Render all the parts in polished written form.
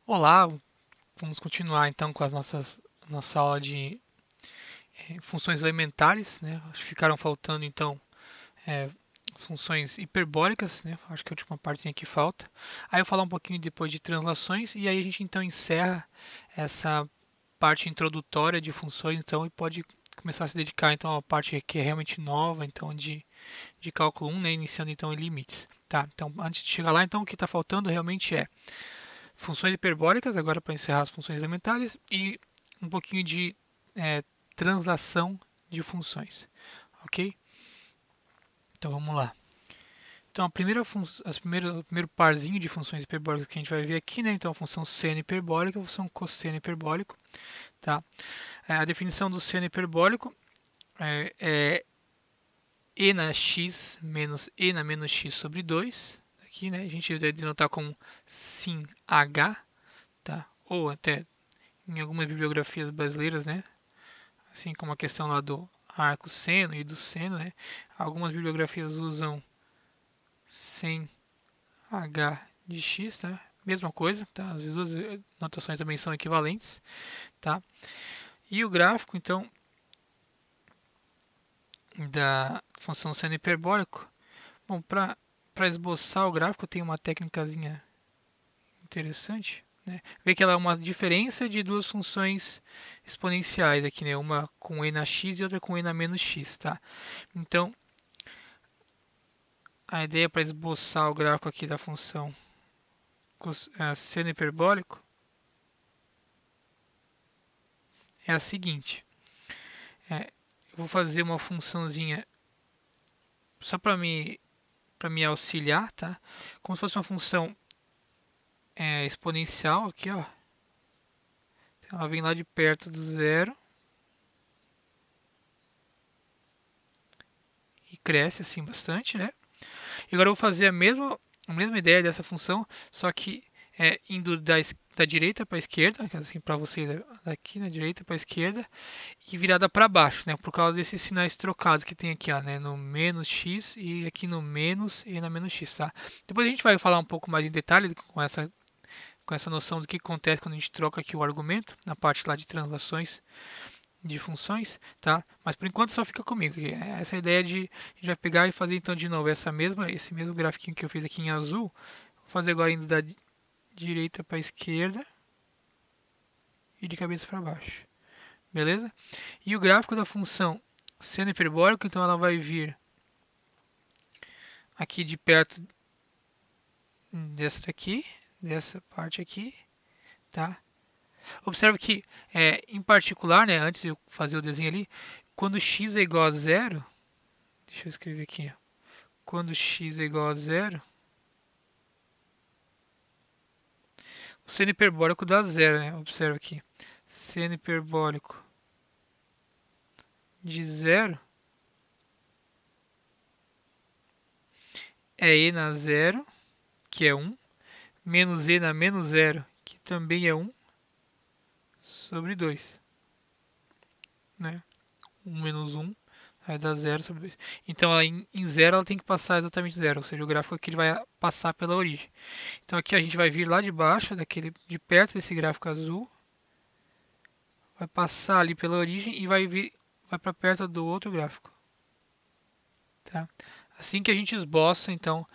Olá, vamos continuar então com nossa aula de funções elementares, né? Acho que ficaram faltando então é, as funções hiperbólicas, né? Acho que a última partezinha que falta. Aí eu vou falar um pouquinho depois de translações e aí a gente então encerra essa parte introdutória de funções então e pode começar a se dedicar então à parte que é realmente nova, então de cálculo 1, né? Iniciando então em limites. Tá, então antes de chegar lá, então o que está faltando realmente é funções hiperbólicas, agora para encerrar as funções elementares, e um pouquinho de é, translação de funções, ok? Então vamos lá. Então a primeira o primeiro parzinho de funções hiperbólicas que a gente vai ver aqui, né? Então a função seno hiperbólica, a função cosseno hiperbólico, tá? A definição do seno hiperbólico é e na x menos e na menos x sobre 2. Aqui, né? A gente vai denotar como sin h, tá? Ou até em algumas bibliografias brasileiras, né? Assim como a questão lá do arco seno e do seno, né? Algumas bibliografias usam sem h de x, tá? Mesma coisa, tá? As duas notações também são equivalentes, tá? E o gráfico, então, da função seno hiperbólico, bom, para esboçar o gráfico tem uma técnicazinha interessante, né? Vê que ela é uma diferença de duas funções exponenciais aqui, né? Uma com e na x e outra com e na menos x, tá? Então, a ideia para esboçar o gráfico aqui da função seno hiperbólico é a seguinte. Eu vou fazer uma funçãozinha só para me auxiliar, tá? Como se fosse uma função exponencial aqui, ó. Ela vem lá de perto do zero e cresce assim bastante, né? E agora eu vou fazer a mesma ideia dessa função, só que indo da direita para a esquerda, assim para você daqui na direita para a esquerda, e virada para baixo, né? Por causa desses sinais trocados que tem aqui, ó, né? No menos x e aqui no menos e na menos x, tá? Depois a gente vai falar um pouco mais em detalhe com essa noção do que acontece quando a gente troca aqui o argumento, na parte lá de translações de funções, tá? Mas por enquanto só fica comigo. Essa ideia de a gente vai pegar e fazer então de novo esse mesmo grafiquinho que eu fiz aqui em azul, vou fazer agora indo da direita para a esquerda e de cabeça para baixo, beleza? E o gráfico da função seno hiperbólico, então ela vai vir aqui de perto dessa daqui, dessa parte aqui, tá? Observe que, em particular, né, antes de eu fazer o desenho ali, quando x é igual a zero, deixa eu escrever aqui, ó, quando x é igual a zero, o seno hiperbólico dá zero, né? Observe aqui, seno hiperbólico de zero é e na zero, que é um, menos e na menos zero, que também é um, sobre 2, né? Um menos um vai dar zero sobre 2. Então, em zero ela tem que passar exatamente zero, ou seja, o gráfico aqui ele vai passar pela origem. Então aqui a gente vai vir lá de baixo, de perto desse gráfico azul, vai passar ali pela origem e vai para perto do outro gráfico, tá? Assim que a gente esboça, então,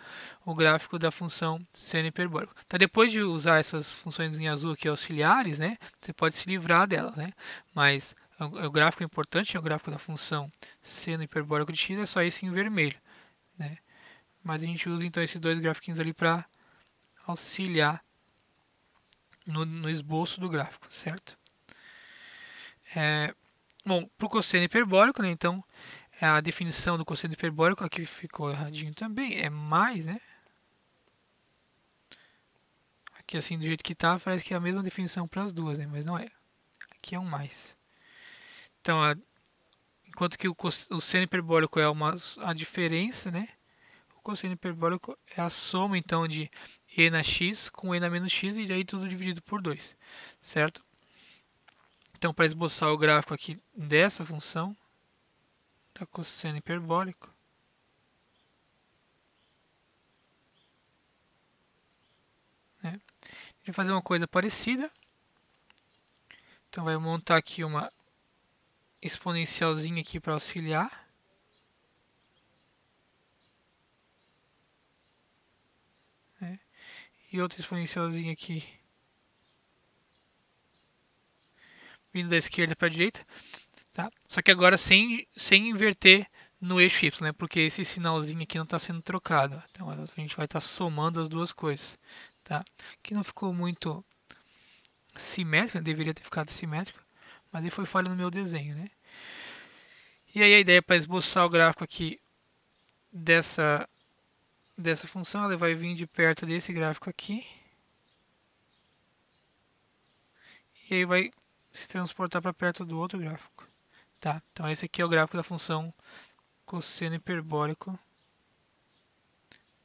o gráfico da função seno hiperbólico. Tá, depois de usar essas funções em azul aqui auxiliares, né, você pode se livrar delas, né? Mas o gráfico importante é o gráfico da função seno hiperbólico de x, é só esse em vermelho, né? Mas a gente usa então esses dois grafiquinhos ali para auxiliar no esboço do gráfico, certo? É, bom, para o cosseno hiperbólico, né, então, a definição do cosseno hiperbólico, aqui ficou erradinho também, é mais, né? Aqui assim, do jeito que está, parece que é a mesma definição para as duas, né? Mas não é. Aqui é um mais. Então, enquanto que o seno hiperbólico é a diferença, né? O cosseno hiperbólico é a soma, então, de e na x com e na menos x, e daí tudo dividido por 2, certo? Então, para esboçar o gráfico aqui dessa função, da cosseno hiperbólico, né? vai fazer uma coisa parecida. Então vai montar aqui uma exponencialzinha aqui para auxiliar. Né? E outra exponencialzinha aqui vindo da esquerda para a direita. Tá? Só que agora sem inverter no eixo Y, né? Porque esse sinalzinho aqui não está sendo trocado. Então a gente vai estar somando as duas coisas. Tá? Aqui não ficou muito simétrico, deveria ter ficado simétrico, mas aí foi falha no meu desenho, né? E aí a ideia para esboçar o gráfico aqui dessa função, ela vai vir de perto desse gráfico aqui e aí vai se transportar para perto do outro gráfico. Tá? Então esse aqui é o gráfico da função cosseno hiperbólico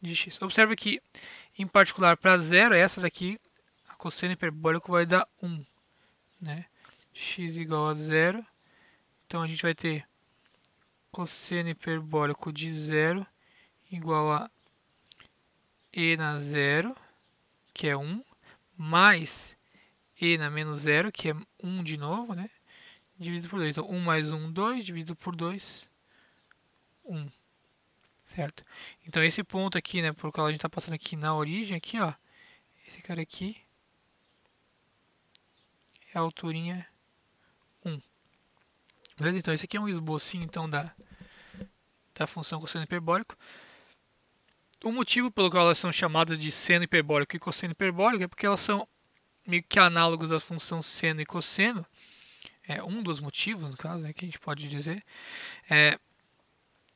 de x. Observe que, em particular, para zero, essa daqui, a cosseno hiperbólico vai dar 1. Né? X igual a zero. Então a gente vai ter cosseno hiperbólico de zero igual a e na zero, que é 1, mais e na menos zero, que é 1 de novo, né? Dividido por 2. Então 1 mais 1, 2, dividido por 2, 1. Certo? Então esse ponto aqui, né, por qual a gente está passando aqui na origem, aqui, ó, esse cara aqui é a alturinha 1. Beleza? Então esse aqui é um esbocinho então da função cosseno hiperbólico. O motivo pelo qual elas são chamadas de seno hiperbólico e cosseno hiperbólico é porque elas são meio que análogos às funções seno e cosseno. É um dos motivos, no caso, né, que a gente pode dizer.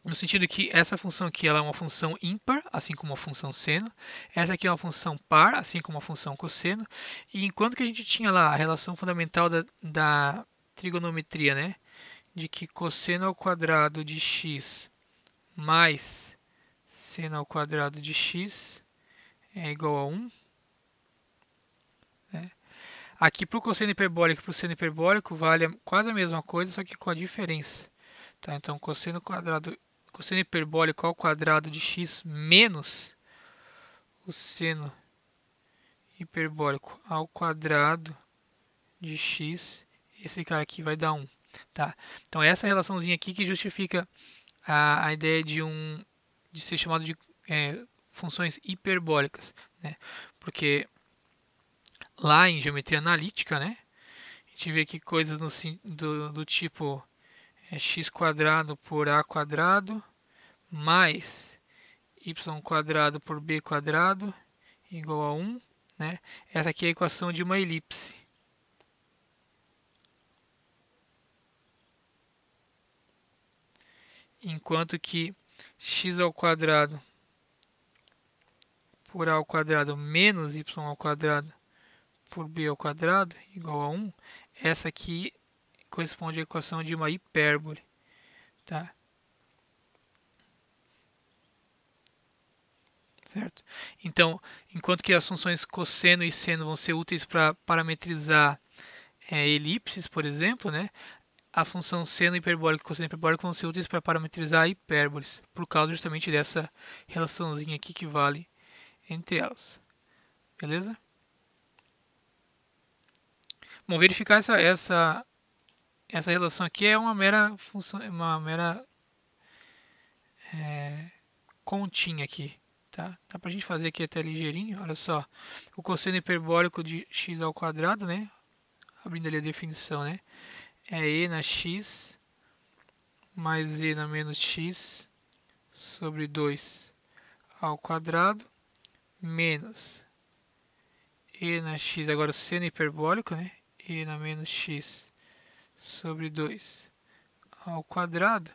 No sentido que essa função aqui ela é uma função ímpar, assim como a função seno. Essa aqui é uma função par, assim como a função cosseno. E enquanto que a gente tinha lá a relação fundamental da trigonometria, né, de que cosseno ao quadrado de x mais seno ao quadrado de x é igual a 1. Né? Aqui para o cosseno hiperbólico e para o seno hiperbólico vale quase a mesma coisa, só que com a diferença. Tá? Então, cosseno hiperbólico ao quadrado de x menos o seno hiperbólico ao quadrado de x, esse cara aqui vai dar 1. Tá? Então, essa relaçãozinha aqui que justifica a ideia de ser chamado de funções hiperbólicas. Né? Porque lá em geometria analítica, né, a gente vê aqui coisas do tipo x quadrado por a quadrado mais y quadrado por b quadrado igual a 1. Né? Essa aqui é a equação de uma elipse. Enquanto que x ao quadrado por a ao quadrado menos y ao quadrado por b ao quadrado igual a 1, essa aqui corresponde à equação de uma hipérbole. Tá? Certo? Então, enquanto que as funções cosseno e seno vão ser úteis para parametrizar elipses, por exemplo, né? A função seno hiperbólica e cosseno hiperbólico vão ser úteis para parametrizar hipérboles, por causa justamente dessa relaçãozinha aqui que vale entre elas. Beleza? Bom, verificar essa relação aqui é uma mera função, uma mera continha aqui. Tá? Dá pra gente fazer aqui até ligeirinho, olha só. O cosseno hiperbólico de x ao quadrado, né? Abrindo ali a definição, né? É e na x mais e na menos x sobre 2 ao quadrado menos e na x, agora o seno hiperbólico, né? E na menos x sobre 2 ao quadrado.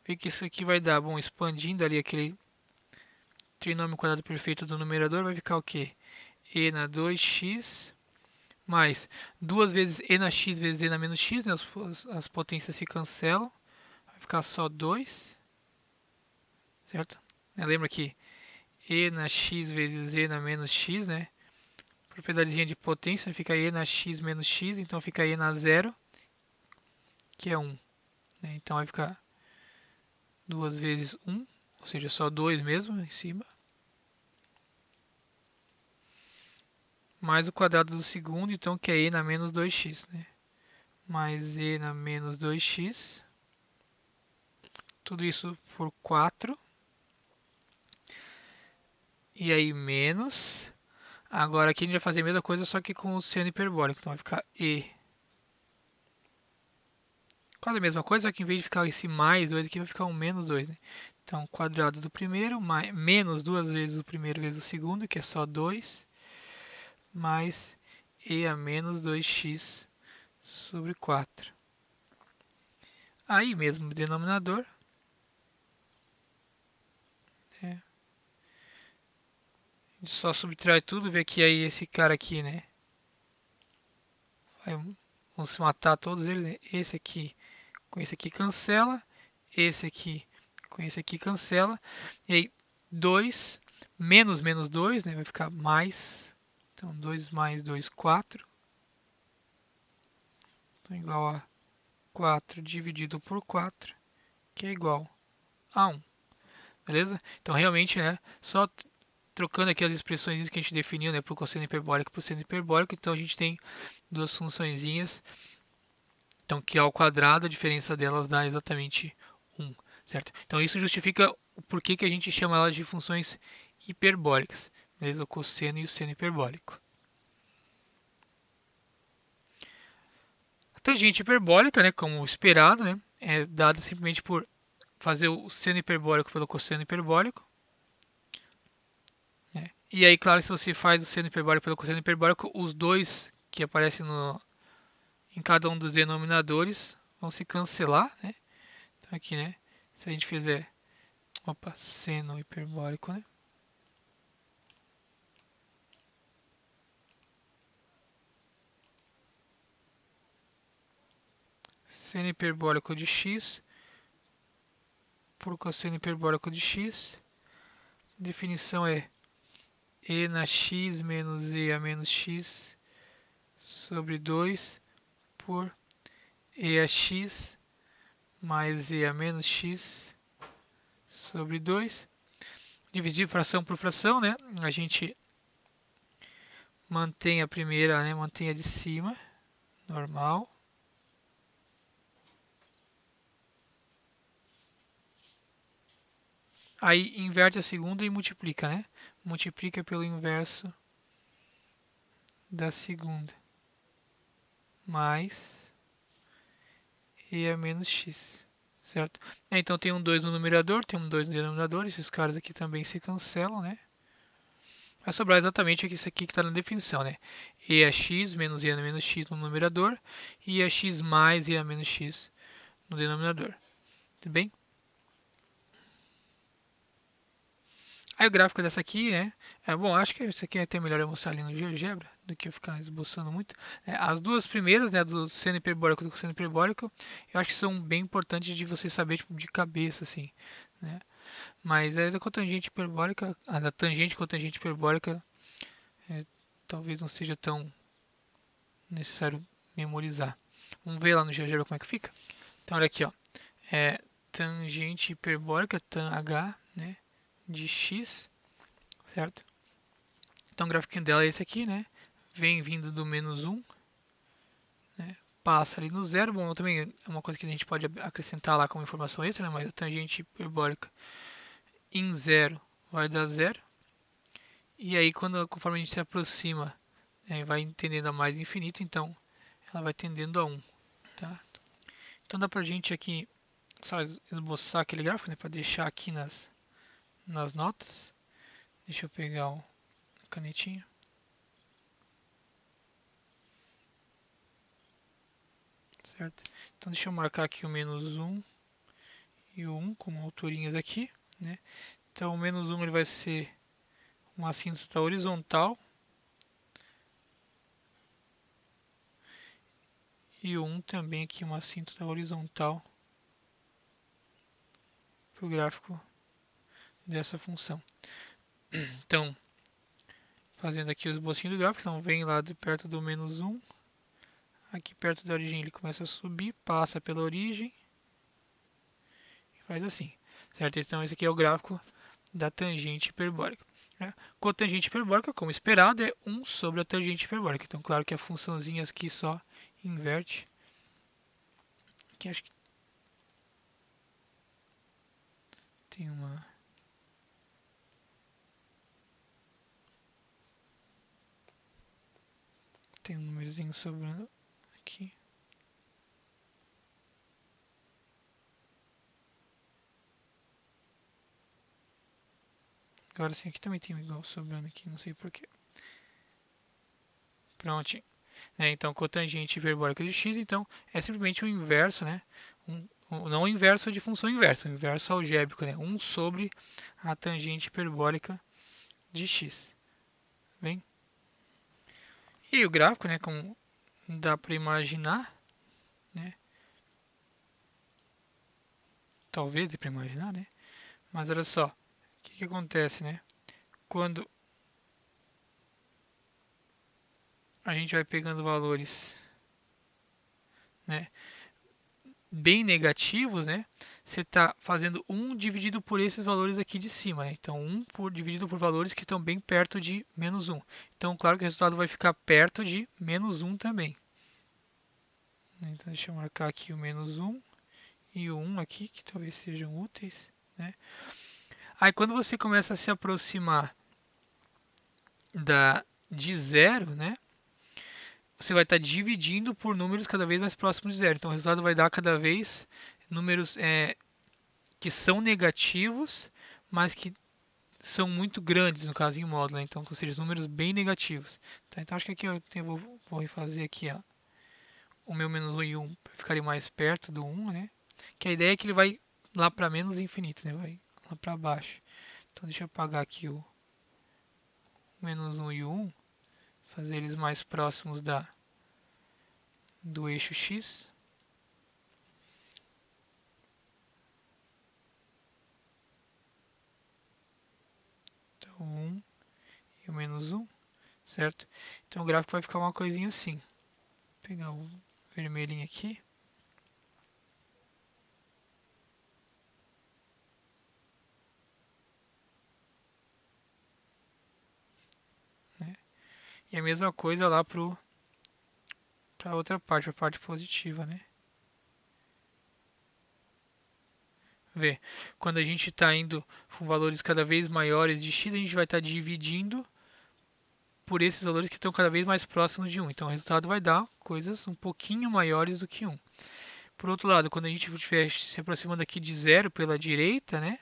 Vê que isso aqui vai dar, bom, expandindo ali aquele trinômio quadrado perfeito do numerador, vai ficar o quê? E na 2x mais 2 vezes e na x vezes e na menos x, né? As potências se cancelam, vai ficar só 2, certo? Lembra que e na x vezes e na menos x, né? Propriedadezinha de potência, fica e na x menos x, então fica e na zero, que é 1. Né? Então vai ficar 2 vezes 1, ou seja, só 2 mesmo em cima. mais o quadrado do segundo, então que é e na menos 2x, né? Mais e na menos 2x, tudo isso por 4, e aí menos, agora aqui a gente vai fazer a mesma coisa, só que com o seno hiperbólico, então vai ficar e, quase a mesma coisa, só que em vez de ficar esse mais 2 aqui, vai ficar um menos 2, né? Então, quadrado do primeiro, mais, menos duas vezes o primeiro vezes o segundo, que é só 2, mais e a menos 2x sobre 4. Aí mesmo denominador, né? A gente só subtrai tudo, vê que aí esse cara aqui, né? Vamos se matar todos eles, né? Esse aqui com esse aqui cancela, esse aqui com esse aqui cancela, e aí 2 menos menos 2, né? Vai ficar mais, então 2 mais 2, 4, então igual a 4 dividido por 4, que é igual a 1, beleza? Então realmente, né, só trocando aqui as expressões que a gente definiu, né, para o cosseno hiperbólico e para o seno hiperbólico, então a gente tem duas funçõezinhas, então que ao quadrado a diferença delas dá exatamente 1, certo? Então isso justifica o porquê que a gente chama elas de funções hiperbólicas, beleza? O cosseno e o seno hiperbólico. A tangente hiperbólica, né, como esperado, né, é dada simplesmente por fazer o seno hiperbólico pelo cosseno hiperbólico, né? E aí, claro, se você faz o seno hiperbólico pelo cosseno hiperbólico, os dois que aparecem em cada um dos denominadores vão se cancelar, né? Então aqui, né, se a gente fizer, opa, seno hiperbólico, né? Seno hiperbólico de x por cosseno hiperbólico de x. Definição é e na x menos e a menos x sobre 2 por e a x mais e a menos x sobre 2. Dividir fração por fração, né? A gente mantém a primeira, né? Mantém a de cima, normal. Aí inverte a segunda e multiplica, né? Multiplica pelo inverso da segunda. Mais e a menos x, certo? Então tem um 2 no numerador, tem um 2 no denominador, esses caras aqui também se cancelam, né? Vai sobrar exatamente isso aqui que está na definição, né? E é x menos e a menos x no numerador e é x mais e a menos x no denominador. Tudo bem? Aí o gráfico dessa aqui, né? Bom, acho que isso aqui é até melhor eu mostrar ali no GeoGebra do que eu ficar esboçando muito. As duas primeiras, né, do seno hiperbólico e do cosseno hiperbólico, eu acho que são bem importantes de você saber tipo, de cabeça, assim, né? Mas da cotangente hiperbólica, a da tangente com a tangente hiperbólica, é, talvez não seja tão necessário memorizar. Vamos ver lá no GeoGebra como é que fica? Então, olha aqui, ó. Tangente hiperbólica, tan h, né, de x, certo? Então o gráfico dela é esse aqui, né? Vem vindo do menos 1, né? Passa ali no zero. Bom, também é uma coisa que a gente pode acrescentar lá como informação extra, né? Mas a tangente hiperbólica em zero vai dar zero. E aí, conforme a gente se aproxima, né, vai tendendo a mais infinito, então ela vai tendendo a 1. Tá? Então dá pra gente aqui só esboçar aquele gráfico, né? Para deixar aqui nas notas. Deixa eu pegar a canetinha. Certo? Então deixa eu marcar aqui o menos 1 e o 1 como alturinhas aqui, né? Então o menos 1 ele vai ser uma assíntota horizontal e o 1 também aqui uma assíntota horizontal para o gráfico dessa função. Então, fazendo aqui os esbocinho do gráfico, então vem lá de perto do menos 1, aqui perto da origem ele começa a subir, passa pela origem e faz assim, certo? Então esse aqui é o gráfico da tangente hiperbólica. Né? Cotangente hiperbólica, como esperado, é 1 sobre a tangente hiperbólica. Então, claro que a funçãozinha aqui só inverte. Que acho que tem uma... Tem um númerozinho sobrando aqui. Agora sim, aqui também tem um igual sobrando aqui, não sei porquê. Prontinho. Então, cotangente hiperbólica de x, então, é simplesmente o inverso, né? Não o inverso de função inversa, o inverso algébrico, né? 1 sobre a tangente hiperbólica de x. Bem? E o gráfico, né, como dá para imaginar, né? Talvez dê para imaginar, né? Mas olha só, o que acontece, né? Quando a gente vai pegando valores, né, bem negativos, né? Você está fazendo 1 dividido por esses valores aqui de cima, né? Então, dividido por valores que estão bem perto de menos 1. Então, claro que o resultado vai ficar perto de menos 1 também. Então, deixa eu marcar aqui o menos 1 e o 1 aqui, que talvez sejam úteis, né? Aí, quando você começa a se aproximar de zero, né? Você vai estar dividindo por números cada vez mais próximos de zero. Então, o resultado vai dar cada vez números que são negativos, mas que são muito grandes, no caso em módulo, né? Então, ou seja, números bem negativos. Tá? Então, acho que aqui vou refazer aqui ó, o meu menos 1 e 1 ficarem mais perto do 1, né? Que a ideia é que ele vai lá para menos infinito, né? Vai lá para baixo. Então, deixa eu apagar aqui o menos 1 e o 1, fazer eles mais próximos do eixo x. Então, o 1 e o menos 1, certo? Então, o gráfico vai ficar uma coisinha assim. Vou pegar o vermelhinho aqui. Né? E a mesma coisa lá para a outra parte, a parte positiva, né? Vê, quando a gente está indo com valores cada vez maiores de x, a gente vai estar dividindo por esses valores que estão cada vez mais próximos de 1. Então, o resultado vai dar coisas um pouquinho maiores do que 1. Por outro lado, quando a gente estiver se aproximando aqui de zero pela direita, né?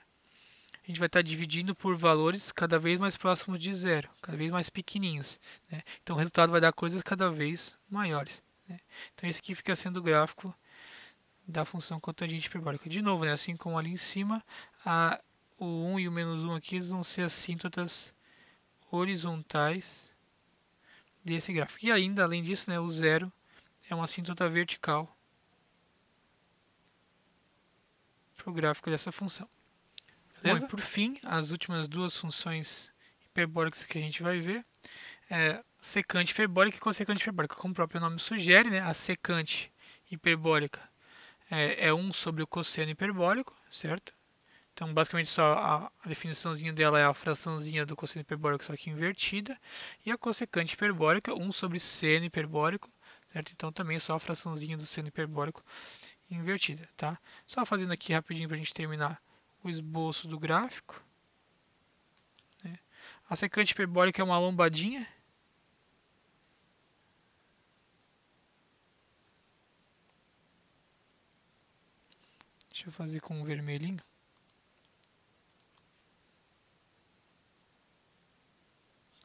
A gente vai estar dividindo por valores cada vez mais próximos de zero, cada vez mais pequenininhos. Né? Então, o resultado vai dar coisas cada vez maiores. Né? Então, esse aqui fica sendo o gráfico da função cotangente hiperbólica. De novo, né, assim como ali em cima, o 1 e o menos 1 aqui eles vão ser assíntotas horizontais desse gráfico. E ainda, além disso, né, o zero é uma assíntota vertical para o gráfico dessa função. Bom, e por fim, as últimas duas funções hiperbólicas que a gente vai ver é secante hiperbólica e cossecante hiperbólica. Como o próprio nome sugere, né, a secante hiperbólica é 1 sobre o cosseno hiperbólico, certo? Então, basicamente, só a definiçãozinha dela é a fraçãozinha do cosseno hiperbólico, só que invertida. E a cossecante hiperbólica, 1 sobre seno hiperbólico, certo? Então, também é só a fraçãozinha do seno hiperbólico invertida, tá? Só fazendo aqui rapidinho para a gente terminar o esboço do gráfico. Né? A secante hiperbólica é uma lombadinha. Deixa eu fazer com um vermelhinho.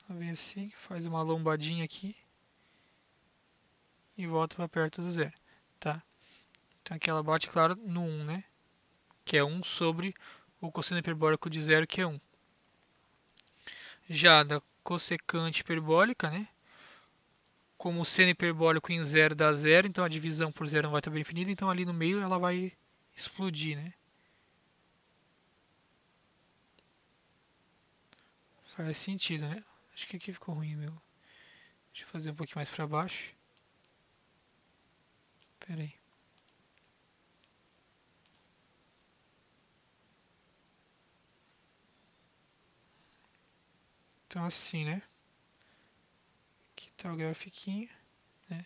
Vem assim, faz uma lombadinha aqui e volta para perto do zero, tá? Então aqui ela bate, claro, no 1, né? Que é 1 sobre o cosseno hiperbólico de zero, que é 1. Já da cossecante hiperbólica, né? Como o seno hiperbólico em zero dá zero, então a divisão por zero não vai estar bem definida, então ali no meio ela vai explodir, né? Faz sentido, né? Acho que aqui ficou ruim, meu. Deixa eu fazer um pouquinho mais para baixo. Pera aí. Então assim, né? Aqui está o grafiquinho, né?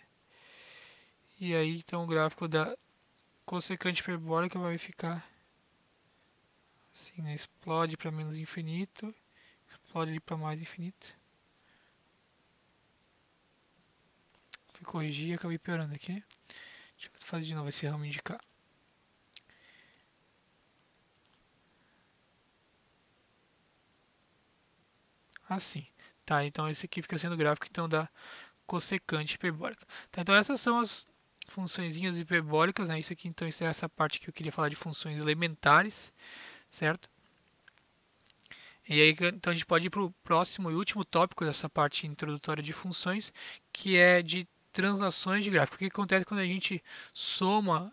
E aí então o gráfico da cossecante hiperbólica vai ficar assim, né? Explode para menos infinito, explode ali para mais infinito. Fui corrigir e acabei piorando aqui, né? Deixa eu fazer de novo esse ramo indicar. Assim, tá? Então esse aqui fica sendo o gráfico então da cossecante hiperbólica. Tá, então essas são as funçõezinhas hiperbólicas, né? Isso aqui então é essa parte que eu queria falar de funções elementares, certo? E aí então a gente pode ir para o próximo e último tópico dessa parte introdutória de funções, que é de translações de gráfico. O que acontece quando a gente soma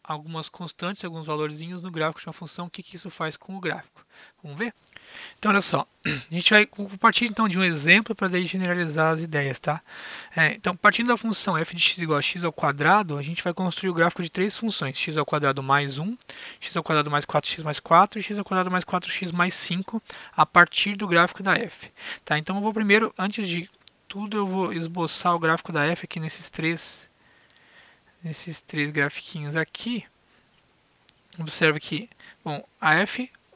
algumas constantes, alguns valorzinhos no gráfico de uma função, o que isso faz com o gráfico? Vamos ver? Então, olha só, a gente vai partir então de um exemplo para daí generalizar as ideias, tá? Então, partindo da função f de x igual a x ao quadrado, a gente vai construir o gráfico de três funções: x ao quadrado mais 1, x ao quadrado mais 4x mais 4 e x ao quadrado mais 4x mais 5, a partir do gráfico da f. Tá? Então, eu vou primeiro, antes de tudo, eu vou esboçar o gráfico da f aqui nesses três grafiquinhos aqui. Observe que, bom,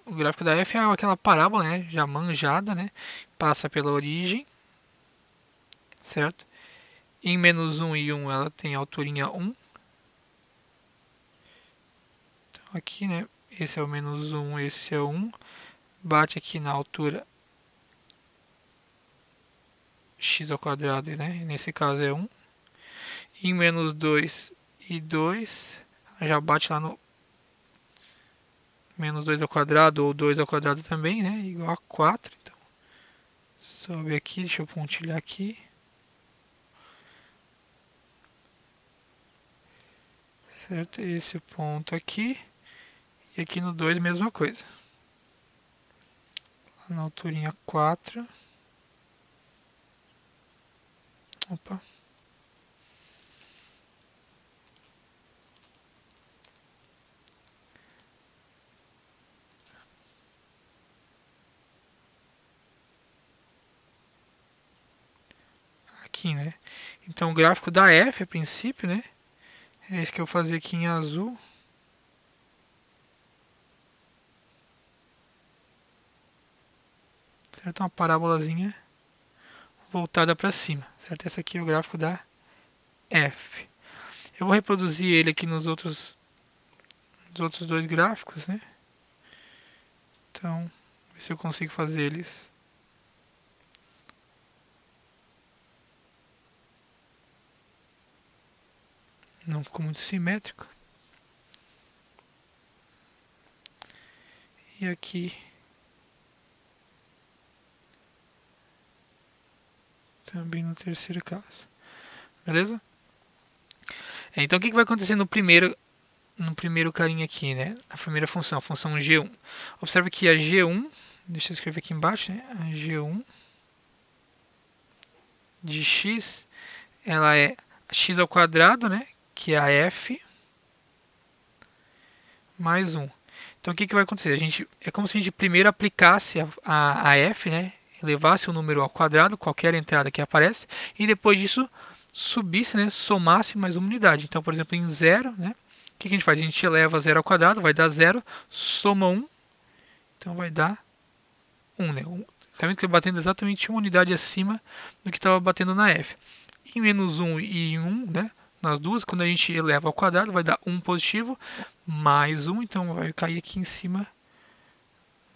o gráfico da f é aquela parábola, né, já manjada, né, passa pela origem, certo? Em menos 1 e 1 ela tem alturinha 1. Então aqui, né, esse é o menos 1, esse é o 1. Bate aqui na altura x ao quadrado, né, nesse caso é 1. Em menos 2 e 2, já bate lá no menos 2 ao quadrado, ou 2 ao quadrado também, né, igual a 4. Então, sobe aqui, deixa eu pontilhar aqui. Certo? Esse ponto aqui. E aqui no 2, mesma coisa. Na alturinha 4. Opa. Aqui, né? Então o gráfico da f, a princípio, né? É esse que eu vou fazer aqui em azul. Certo? Uma parabolazinha voltada para cima. Certo? Esse aqui é o gráfico da f. Eu vou reproduzir ele aqui nos outros dois gráficos, né? Então, ver se eu consigo fazer eles. Não ficou muito simétrico. E aqui também no terceiro caso. Beleza? Então o que vai acontecer no primeiro carinha aqui, né? A primeira função, a função g1. Observe que a g1, deixa eu escrever aqui embaixo, né? A g1 de x, ela é x ao quadrado, né? Que é a f mais 1. Então o que vai acontecer? É como se a gente primeiro aplicasse a f, né? Elevasse o número ao quadrado, qualquer entrada que aparece, e depois disso subisse, né? Somasse mais uma unidade. Então, por exemplo, em 0, né? O que a gente faz? A gente eleva 0 ao quadrado, vai dar 0, soma 1, então vai dar 1, né? Tá vendo que está batendo exatamente uma unidade acima do que estava batendo na f. Em menos 1 e 1, né? Nas duas, quando a gente eleva ao quadrado, vai dar 1 positivo, mais 1, então vai cair aqui em cima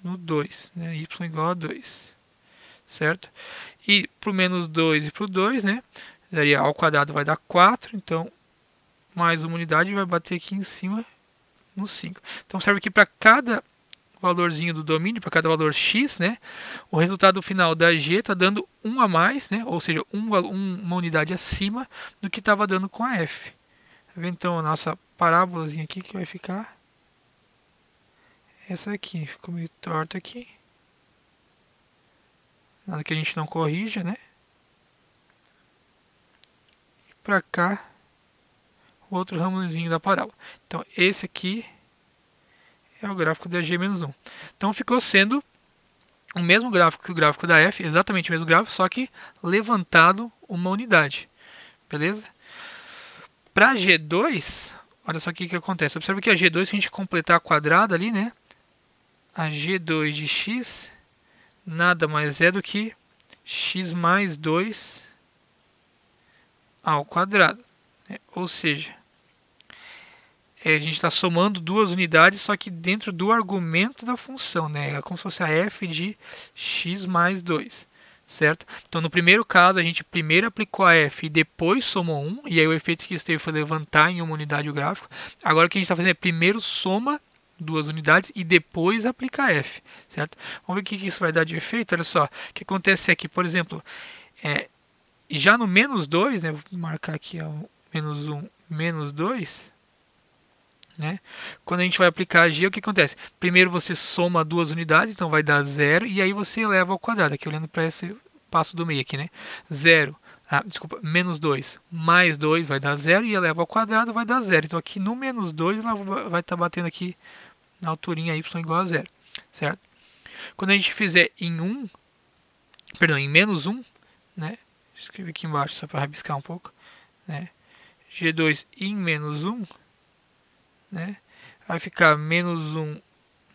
no 2, né? Y igual a 2, certo? E para o menos 2 e para o 2, né? Daria ao quadrado vai dar 4, então mais uma unidade vai bater aqui em cima no 5. Então serve que para cada valorzinho do domínio, para cada valor x, né? O resultado final da g está dando 1 a mais, né? Ou seja, uma unidade acima do que estava dando com a f. Tá vendo? Então a nossa parábolazinha aqui que vai ficar essa aqui. Ficou meio torta aqui. Nada que a gente não corrija, né? E para cá, o outro ramozinho da parábola. Então esse aqui é o gráfico da g-1. Então ficou sendo o mesmo gráfico que o gráfico da F, exatamente o mesmo gráfico, só que levantado uma unidade, beleza? Para G2, olha só o que acontece. Observa que a G2, se a gente completar a quadrada ali, né? A G2 de x nada mais é do que x mais 2 ao quadrado, né? Ou seja, a gente está somando duas unidades, só que dentro do argumento da função, né? É como se fosse a f de x mais 2, certo? Então, no primeiro caso, a gente primeiro aplicou a f e depois somou 1, e aí o efeito que isso teve foi levantar em uma unidade o gráfico. Agora, o que a gente está fazendo é primeiro soma duas unidades e depois aplica f, certo? Vamos ver o que isso vai dar de efeito. Olha só, o que acontece aqui, por exemplo, já no menos 2, né? Vou marcar aqui ó, menos 1, menos 2, né? Quando a gente vai aplicar a g, o que acontece? Primeiro você soma duas unidades, então vai dar zero, e aí você eleva ao quadrado. Aqui olhando para esse passo do meio aqui, né? Zero, desculpa, menos 2 mais 2 vai dar zero, e eleva ao quadrado vai dar zero. Então aqui no menos 2 ela vai estar batendo aqui na alturinha y igual a zero, certo? Quando a gente fizer em 1, perdão, em menos 1, né? Deixa eu escrever aqui embaixo só para rabiscar um pouco, né? G2 em menos 1, né? Vai ficar menos 1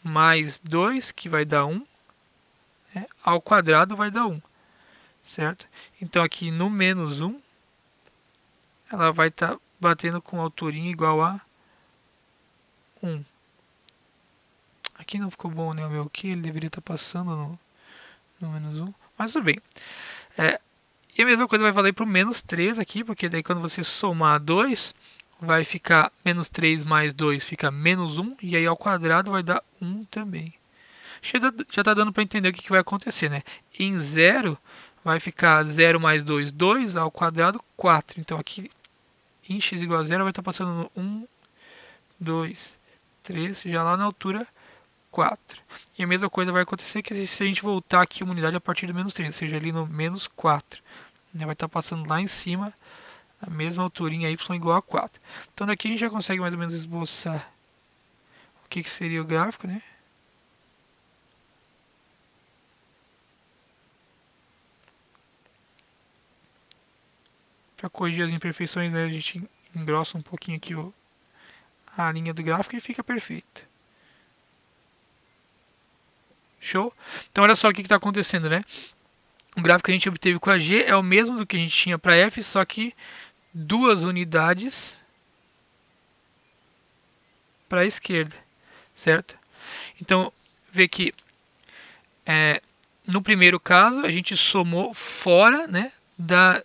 mais 2, que vai dar 1, né? Ao quadrado vai dar 1, certo? Então aqui no menos 1, ela vai estar batendo com alturinha igual a 1. Aqui não ficou bom, né? O meu aqui, ele deveria estar passando no menos 1, mas tudo bem. E a mesma coisa vai valer para o menos 3 aqui, porque daí quando você somar 2, vai ficar menos 3 mais 2 fica menos 1, e aí ao quadrado vai dar 1 também. Já está dando para entender o que vai acontecer, né? Em 0 vai ficar 0 mais 2, 2 ao quadrado, 4. Então aqui em x igual a 0 vai estar passando no 1, 2, 3, já lá na altura 4. E a mesma coisa vai acontecer que se a gente voltar aqui uma unidade a partir do menos 3, ou seja, ali no menos 4. Vai estar passando lá em cima, a mesma alturinha y igual a 4. Então daqui a gente já consegue mais ou menos esboçar o que seria o gráfico, né? Para corrigir as imperfeições, né, a gente engrossa um pouquinho aqui a linha do gráfico e fica perfeito. Show? Então olha só o que está acontecendo, né? O gráfico que a gente obteve com a G é o mesmo do que a gente tinha para F, só que duas unidades para a esquerda, certo? Então, vê que no primeiro caso a gente somou fora, né,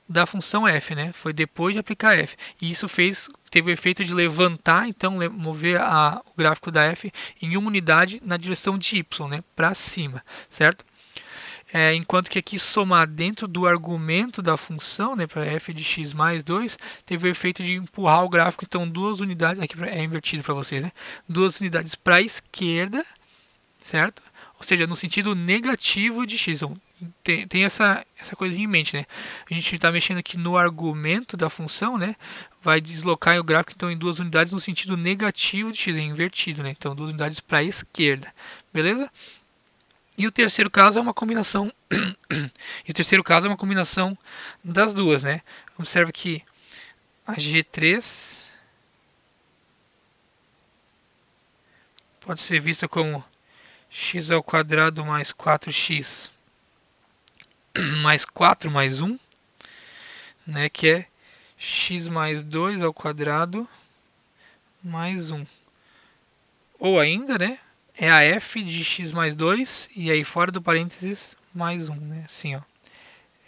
da função f, né? Foi depois de aplicar f. E isso teve o efeito de levantar, então mover o gráfico da f em uma unidade na direção de y, né, para cima, certo? Enquanto que aqui somar dentro do argumento da função, né, para f de x mais 2, teve o efeito de empurrar o gráfico, então duas unidades, aqui é invertido para vocês, né? Duas unidades para a esquerda, certo? Ou seja, no sentido negativo de x. Então, tem essa coisinha em mente, né? A gente está mexendo aqui no argumento da função, né? Vai deslocar o gráfico então em duas unidades no sentido negativo de x, é invertido, né? Então, duas unidades para a esquerda, beleza? E o terceiro caso é uma combinação e o terceiro caso é uma combinação das duas, né? Observa que a G3 pode ser vista como x ao quadrado mais 4x mais 4 mais 1, né, que é x mais 2 ao quadrado mais 1. Ou ainda, né, é a f de x mais 2 e aí fora do parênteses mais 1, né, assim, ó.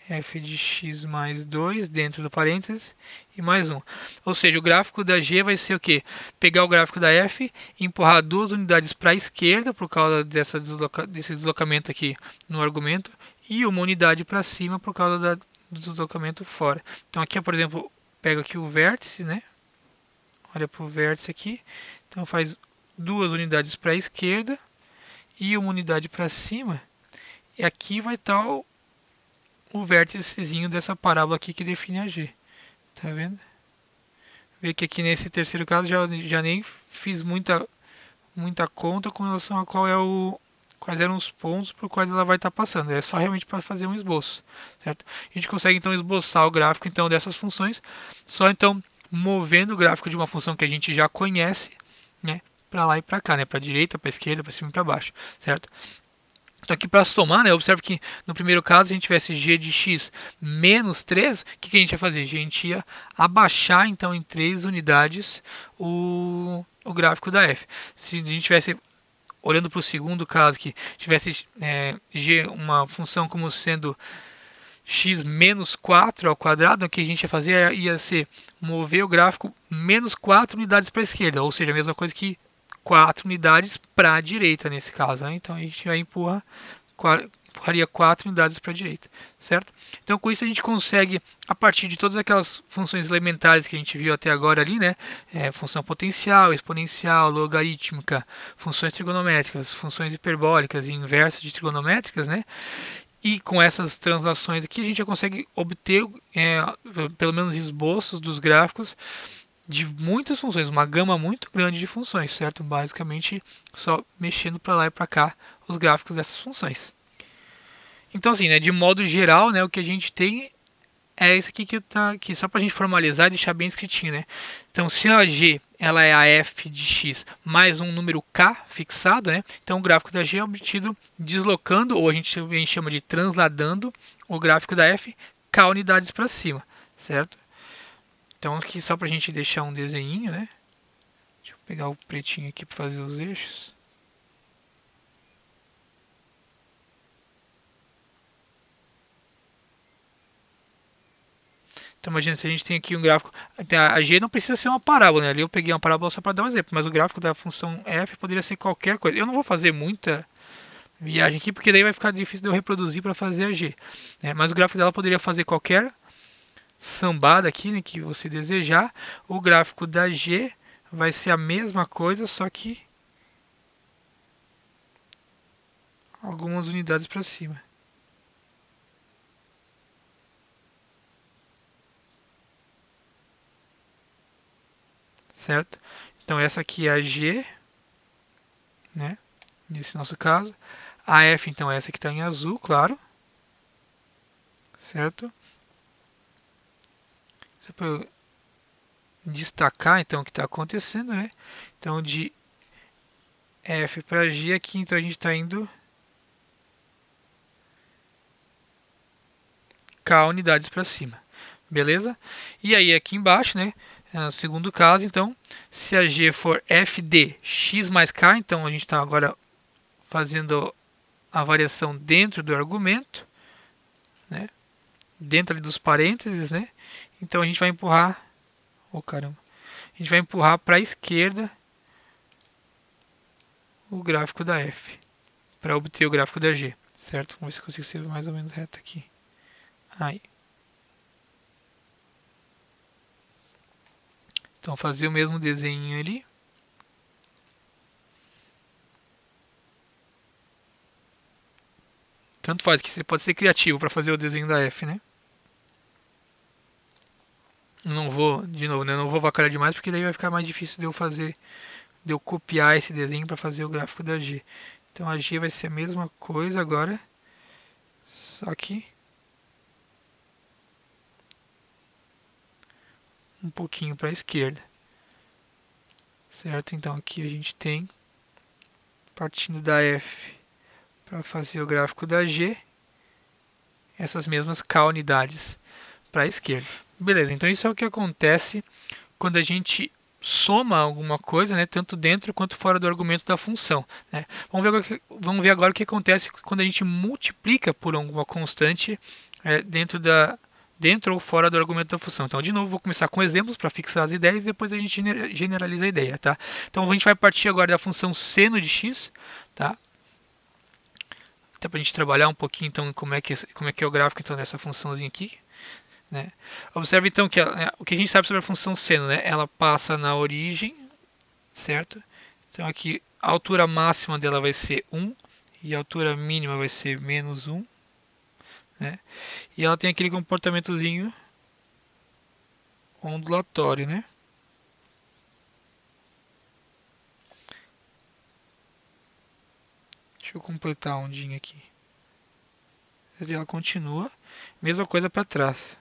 F de x mais 2 dentro do parênteses e mais 1. Ou seja, o gráfico da g vai ser o quê? Pegar o gráfico da f, empurrar duas unidades para a esquerda por causa desse deslocamento aqui no argumento e uma unidade para cima por causa do deslocamento fora. Então aqui, por exemplo, pego aqui o vértice, né? Olha para o vértice aqui. Então faz duas unidades para a esquerda e uma unidade para cima. E aqui vai estar o vérticezinho dessa parábola aqui que define a G. Tá vendo? Vê que aqui nesse terceiro caso já nem fiz muita conta com relação a qual é quais eram os pontos por quais ela vai estar passando. É só realmente para fazer um esboço, certo? A gente consegue então esboçar o gráfico então dessas funções, só então movendo o gráfico de uma função que a gente já conhece, né, para lá e para cá, né, para a direita, para a esquerda, para cima e para baixo, certo? Então aqui para somar, né, observe que no primeiro caso, se a gente tivesse g de x menos 3, o que a gente ia fazer? A gente ia abaixar então em 3 unidades o gráfico da f. Se a gente tivesse, olhando para o segundo caso, que tivesse g, uma função como sendo x menos 4 ao quadrado, o que a gente ia fazer ia ser mover o gráfico menos 4 unidades para a esquerda, ou seja, a mesma coisa que 4 unidades para a direita nesse caso. Né? Então a gente vai empurraria 4 unidades para a direita, certo? Então com isso a gente consegue, a partir de todas aquelas funções elementares que a gente viu até agora ali, né? Função potencial, exponencial, logarítmica, funções trigonométricas, funções hiperbólicas e inversas de trigonométricas, né? E com essas translações aqui a gente já consegue obter pelo menos esboços dos gráficos de muitas funções, uma gama muito grande de funções, certo? Basicamente só mexendo para lá e para cá os gráficos dessas funções. Então assim, né, de modo geral, né, o que a gente tem é isso aqui que tá aqui só para a gente formalizar e deixar bem escritinho, né? Então se a g ela é a f de x mais um número k fixado, né? Então o gráfico da g é obtido deslocando, ou a gente chama de transladando o gráfico da f k unidades para cima, certo? Então aqui só para a gente deixar um desenho, né? Deixa eu pegar o pretinho aqui para fazer os eixos. Então imagina se a gente tem aqui um gráfico. A g não precisa ser uma parábola, né? Ali eu peguei uma parábola só para dar um exemplo, mas o gráfico da função f poderia ser qualquer coisa. Eu não vou fazer muita viagem aqui, porque daí vai ficar difícil de eu reproduzir para fazer a g. Né? Mas o gráfico dela poderia fazer qualquer sambada aqui, né, que você desejar. O gráfico da g vai ser a mesma coisa, só que algumas unidades para cima. Certo? Então essa aqui é a g, né? Nesse nosso caso. A f, então, é essa que está em azul, claro. Certo? Só para eu destacar, então, o que está acontecendo, né? Então, de f para g aqui, então, a gente está indo k unidades para cima. Beleza? E aí, aqui embaixo, né? Segundo caso, então, se a g for f de x mais k, então a gente está agora fazendo a variação dentro do argumento, né? Dentro ali dos parênteses, né? Então a gente vai empurrar, oh caramba, a gente vai empurrar para a esquerda o gráfico da f para obter o gráfico da g, certo? Vamos ver se eu consigo ser mais ou menos reto aqui. Aí. Então fazer o mesmo desenho ali. Tanto faz que você pode ser criativo para fazer o desenho da f, né? Não vou, de novo, né? Não vou vacalhar demais porque daí vai ficar mais difícil de eu fazer, de eu copiar esse desenho para fazer o gráfico da g. Então a g vai ser a mesma coisa agora, só que um pouquinho para a esquerda, certo? Então aqui a gente tem, partindo da f para fazer o gráfico da g, essas mesmas k unidades para a esquerda. Beleza, então isso é o que acontece quando a gente soma alguma coisa, né, tanto dentro quanto fora do argumento da função. Né? Vamos ver agora o que acontece quando a gente multiplica por alguma constante dentro ou fora do argumento da função. Então, de novo, vou começar com exemplos para fixar as ideias e depois a gente generaliza a ideia. Tá? Então, a gente vai partir agora da função seno de x, tá? Até para a gente trabalhar um pouquinho então como é que é o gráfico então dessa funçãozinha aqui. Né? Observe então que o que a gente sabe sobre a função seno, né? Ela passa na origem, certo? Então aqui a altura máxima dela vai ser 1 e a altura mínima vai ser menos 1. Né? E ela tem aquele comportamentozinho ondulatório, né? Deixa Deixa eu completar a ondinha aqui. Ela continua. Mesma coisa para trás.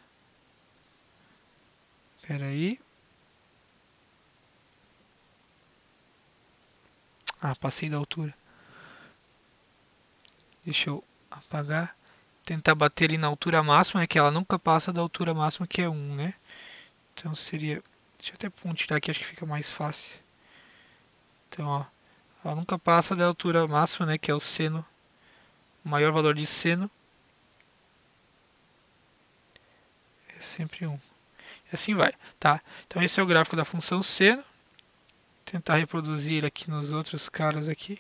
Espera aí. Ah, passei da altura. Deixa eu apagar. Tentar bater ali na altura máxima, é que ela nunca passa da altura máxima, que é 1, né? Então seria... Deixa eu até tirar aqui, acho que fica mais fácil. Então, ó. Ela nunca passa da altura máxima, né? Que é o seno. O maior valor de seno é sempre 1. E assim vai, tá? Então esse é o gráfico da função seno. Vou tentar reproduzir ele aqui nos outros caras aqui.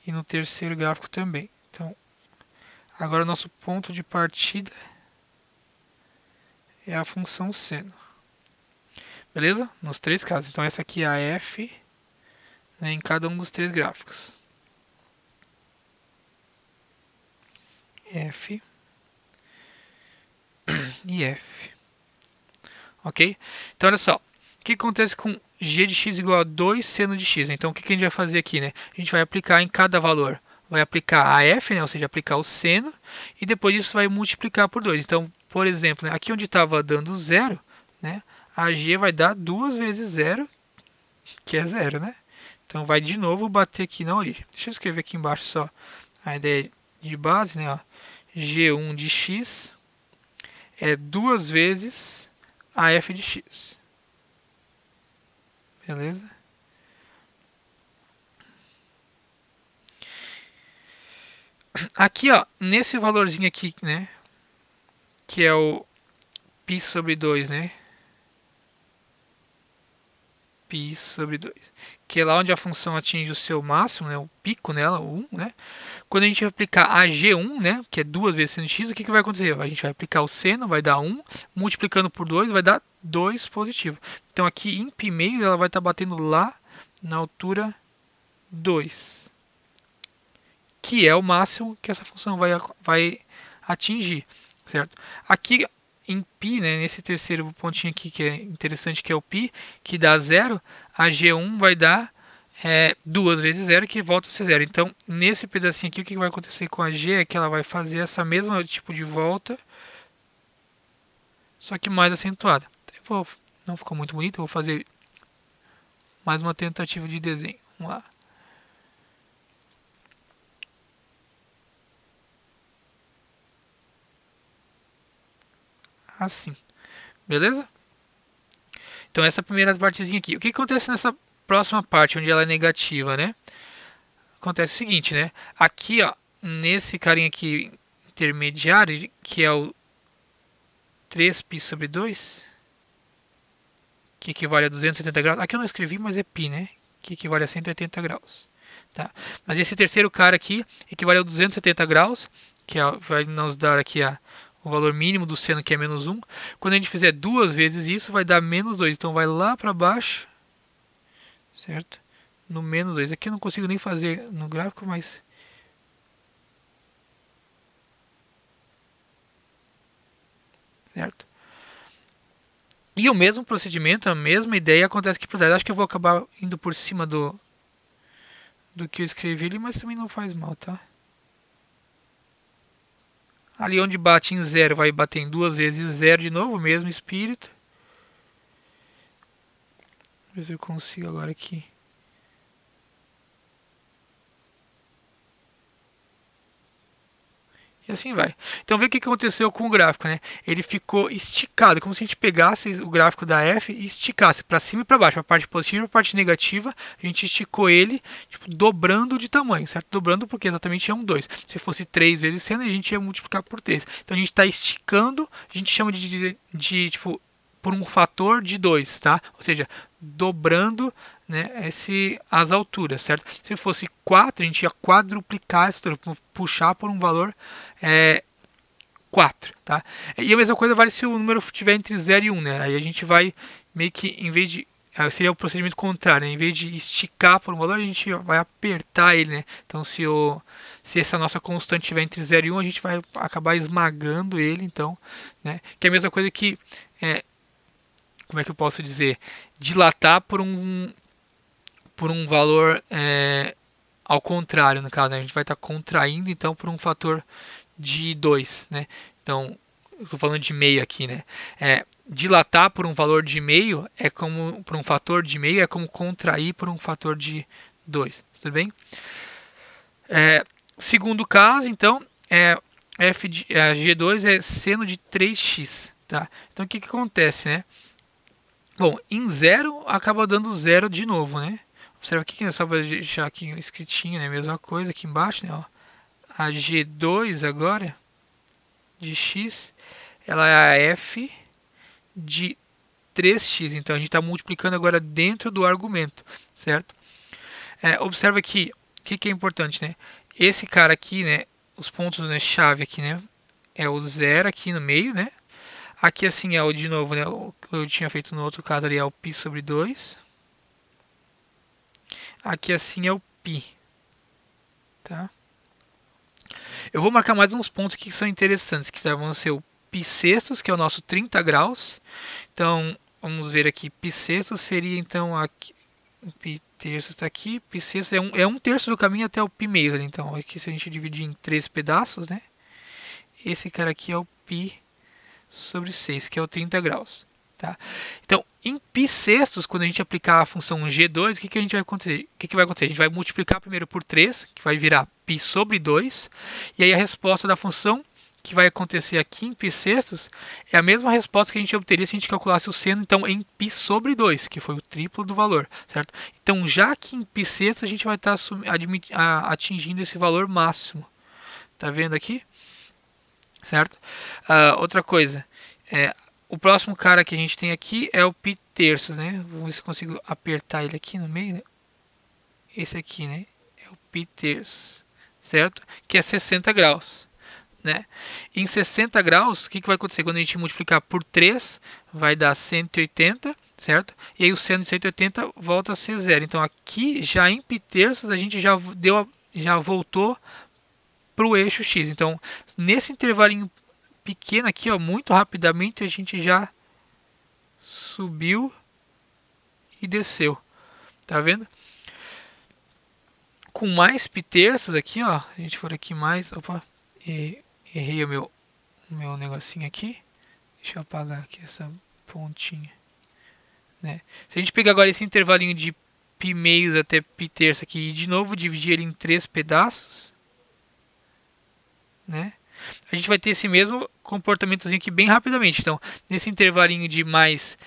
E no terceiro gráfico também. Então, agora o nosso ponto de partida é a função seno. Beleza? Nos três casos. Então essa aqui é a f, né, em cada um dos três gráficos. F e F. Ok? Então olha só. O que acontece com g de x igual a 2 seno de x? Então o que a gente vai fazer aqui, né? A gente vai aplicar em cada valor. Vai aplicar a f, né? Ou seja, aplicar o seno. E depois disso vai multiplicar por 2. Então, por exemplo, né, aqui onde estava dando 0, né? A g vai dar 2 vezes 0, que é 0, né? Então vai de novo bater aqui na origem. Deixa eu escrever aqui embaixo só a ideia de base, né? Ó. G1 de x é 2 vezes a f de x. Beleza? Aqui, ó, nesse valorzinho aqui, né? Que é o π sobre 2, né? Π sobre 2. Que é lá onde a função atinge o seu máximo, né? O pico nela, o 1, né? Quando a gente aplicar a G1, né, que é 2 vezes seno de x, o que vai acontecer? A gente vai aplicar o seno, vai dar 1, multiplicando por 2, vai dar 2 positivo. Então aqui em π meio ela vai estar batendo lá na altura 2, que é o máximo que essa função vai atingir, certo? Aqui em π, né, nesse terceiro pontinho aqui que é interessante, que é o π, que dá 0, a G1 vai dar 2 vezes 0, que volta a ser 0. Então, nesse pedacinho aqui, o que vai acontecer com a G é que ela vai fazer essa mesma tipo de volta, só que mais acentuada. Não ficou muito bonito, eu vou fazer mais uma tentativa de desenho. Vamos lá. Assim. Beleza? Então, essa primeira partezinha aqui. O que acontece nessa próxima parte, onde ela é negativa, né? Acontece o seguinte, né? Aqui, ó, nesse carinha aqui intermediário, que é o 3π sobre 2, que equivale a 270 graus. Aqui eu não escrevi, mas é π, né? Que equivale a 180 graus. Tá? Mas esse terceiro cara aqui equivale a 270 graus, que vai nos dar aqui o valor mínimo do seno, que é menos 1. Quando a gente fizer duas vezes isso, vai dar menos 2. Então vai lá para baixo, certo? No menos 2. Aqui eu não consigo nem fazer no gráfico, mas... certo? E o mesmo procedimento, a mesma ideia acontece aqui por trás. Acho que eu vou acabar indo por cima do que eu escrevi ali, mas também não faz mal, tá? Ali onde bate em 0 vai bater em duas vezes 0 de novo, o mesmo espírito. Ver se eu consigo agora aqui. E assim vai. Então vê o que aconteceu com o gráfico, né? Ele ficou esticado, como se a gente pegasse o gráfico da F e esticasse para cima e para baixo, a parte positiva e a parte negativa. A gente esticou ele, tipo, dobrando de tamanho, certo? Dobrando porque exatamente é um 2. Se fosse 3 vezes seno, a gente ia multiplicar por 3. Então a gente está esticando, a gente chama de tipo, por um fator de 2, tá? Ou seja, dobrando, né, as alturas, certo? Se fosse 4, a gente ia quadruplicar essa altura, puxar por um valor 4, tá? E a mesma coisa vale se o número estiver entre 0 e 1, né? Aí a gente vai meio que, em vez de... seria o procedimento contrário, né? Em vez de esticar por um valor, a gente vai apertar ele, né? Então, se Se essa nossa constante estiver entre 0 e 1, a gente vai acabar esmagando ele, então, né? Que é a mesma coisa que, como é que eu posso dizer, dilatar por um valor ao contrário, no caso, né? A gente vai estar contraindo, então, por um fator de 2, né? Então, eu estou falando de meio aqui, né? Dilatar por um valor de meio é como, por um fator de meio, é como contrair por um fator de 2, tudo bem? Segundo caso, então, G2 é seno de 3x, tá? Então, o que acontece, né? Bom, em zero acaba dando zero de novo, né? Observa aqui, que só para deixar aqui escritinho, né? Mesma coisa aqui embaixo, né? Ó. A G2 agora, de x, ela é a f de 3x. Então, a gente está multiplicando agora dentro do argumento, certo? Observa aqui, o que é importante, né? Esse cara aqui, né? Os pontos, né, chave aqui, né? É o zero aqui no meio, né? Aqui assim é o de novo, né? O que eu tinha feito no outro caso ali é o π sobre 2. Aqui assim é o π, tá? Eu vou marcar mais uns pontos aqui que são interessantes, que vão ser o π sextos, que é o nosso 30 graus. Então, vamos ver aqui, π sextos seria então aqui, π terços está aqui, π sextos é um terço do caminho até o π meios. Então, aqui se a gente dividir em 3 pedaços, né? Esse cara aqui é o π sobre 6, que é o 30 graus. Tá? Então, em π sextos, quando a gente aplicar a função G2, o que a gente vai acontecer? O que vai acontecer? A gente vai multiplicar primeiro por 3, que vai virar π sobre 2, e aí a resposta da função que vai acontecer aqui em π sextos é a mesma resposta que a gente obteria se a gente calculasse o seno, então, em π sobre 2, que foi o triplo do valor, certo? Então, já que em π sextos, a gente vai estar atingindo esse valor máximo. Tá vendo aqui? Certo? Outra coisa, o próximo cara que a gente tem aqui é o π terços, né? Vamos ver se eu consigo apertar ele aqui no meio, né? Esse aqui, né? É o π terços, certo? Que é 60 graus, né? Em 60 graus, o que vai acontecer? Quando a gente multiplicar por 3, vai dar 180, certo? E aí o seno de 180 volta a ser zero. Então aqui, já em π terços, a gente já voltou para o eixo x. Então, nesse intervalinho pequeno aqui, ó, muito rapidamente a gente já subiu e desceu. Tá vendo? Com mais pterços aqui, ó, a gente for aqui mais, opa, errei o meu negocinho aqui. Deixa eu apagar aqui essa pontinha, né? Se a gente pegar agora esse intervalinho de π meios até π terço aqui e de novo dividir ele em 3 pedaços, né? A gente vai ter esse mesmo comportamentozinho aqui bem rapidamente. Então, nesse intervalinho de mais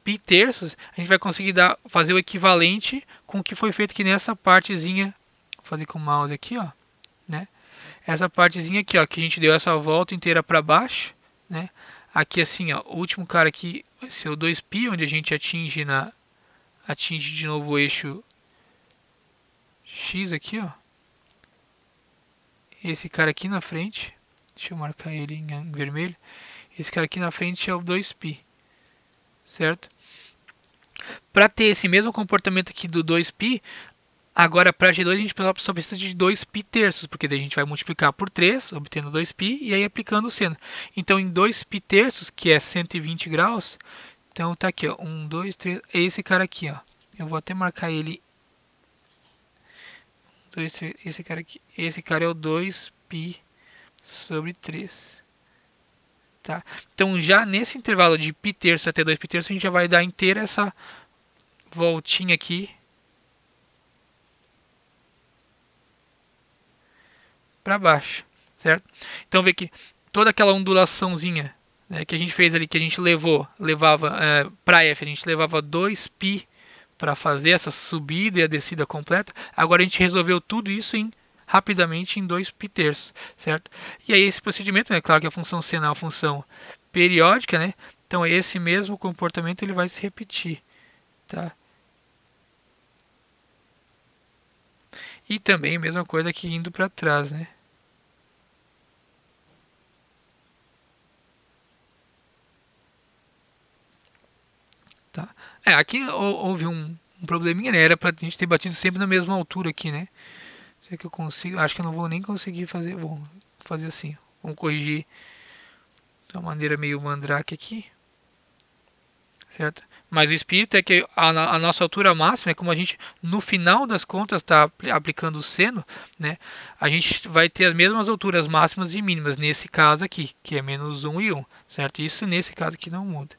π terços, a gente vai conseguir fazer o equivalente com o que foi feito aqui nessa partezinha. Vou fazer com o mouse aqui, ó, né? Essa partezinha aqui, ó, que a gente deu essa volta inteira para baixo, né? Aqui assim, ó, o último cara aqui vai ser o 2π, onde a gente atinge de novo o eixo x aqui, ó. Esse cara aqui na frente, deixa eu marcar ele em vermelho. Esse cara aqui na frente é o 2π, certo? Para ter esse mesmo comportamento aqui do 2π, agora para G2 a gente só precisa de 2π terços, porque daí a gente vai multiplicar por 3, obtendo 2π, e aí aplicando o seno. Então em 2π terços, que é 120 graus, então tá aqui, ó, 1, 2, 3, é esse cara aqui, ó. Eu vou até marcar ele, 2, 3, esse cara aqui. Esse cara é o 2π sobre 3. Tá? Então já nesse intervalo de π terço até 2π terço, a gente já vai dar inteira essa voltinha aqui para baixo, certo? Então vê que toda aquela ondulaçãozinha, né, que a gente fez ali, que a gente levava para F, a gente levava 2π para fazer essa subida e a descida completa. Agora a gente resolveu tudo isso rapidamente em 2π terços, certo? E aí esse procedimento, é claro que a função seno é uma função periódica, né? Então esse mesmo comportamento ele vai se repetir, tá? E também a mesma coisa aqui indo para trás, né? Tá. Aqui houve um probleminha, né? Era pra gente ter batido sempre na mesma altura aqui, né? Será que eu consigo? Acho que eu não vou nem conseguir fazer. Vou fazer assim. Vamos corrigir de uma maneira meio mandrake aqui. Certo? Mas o espírito é que a nossa altura máxima é como a gente, no final das contas, está aplicando o seno, né? A gente vai ter as mesmas alturas máximas e mínimas nesse caso aqui, que é menos 1 e 1, certo? Isso nesse caso aqui não muda.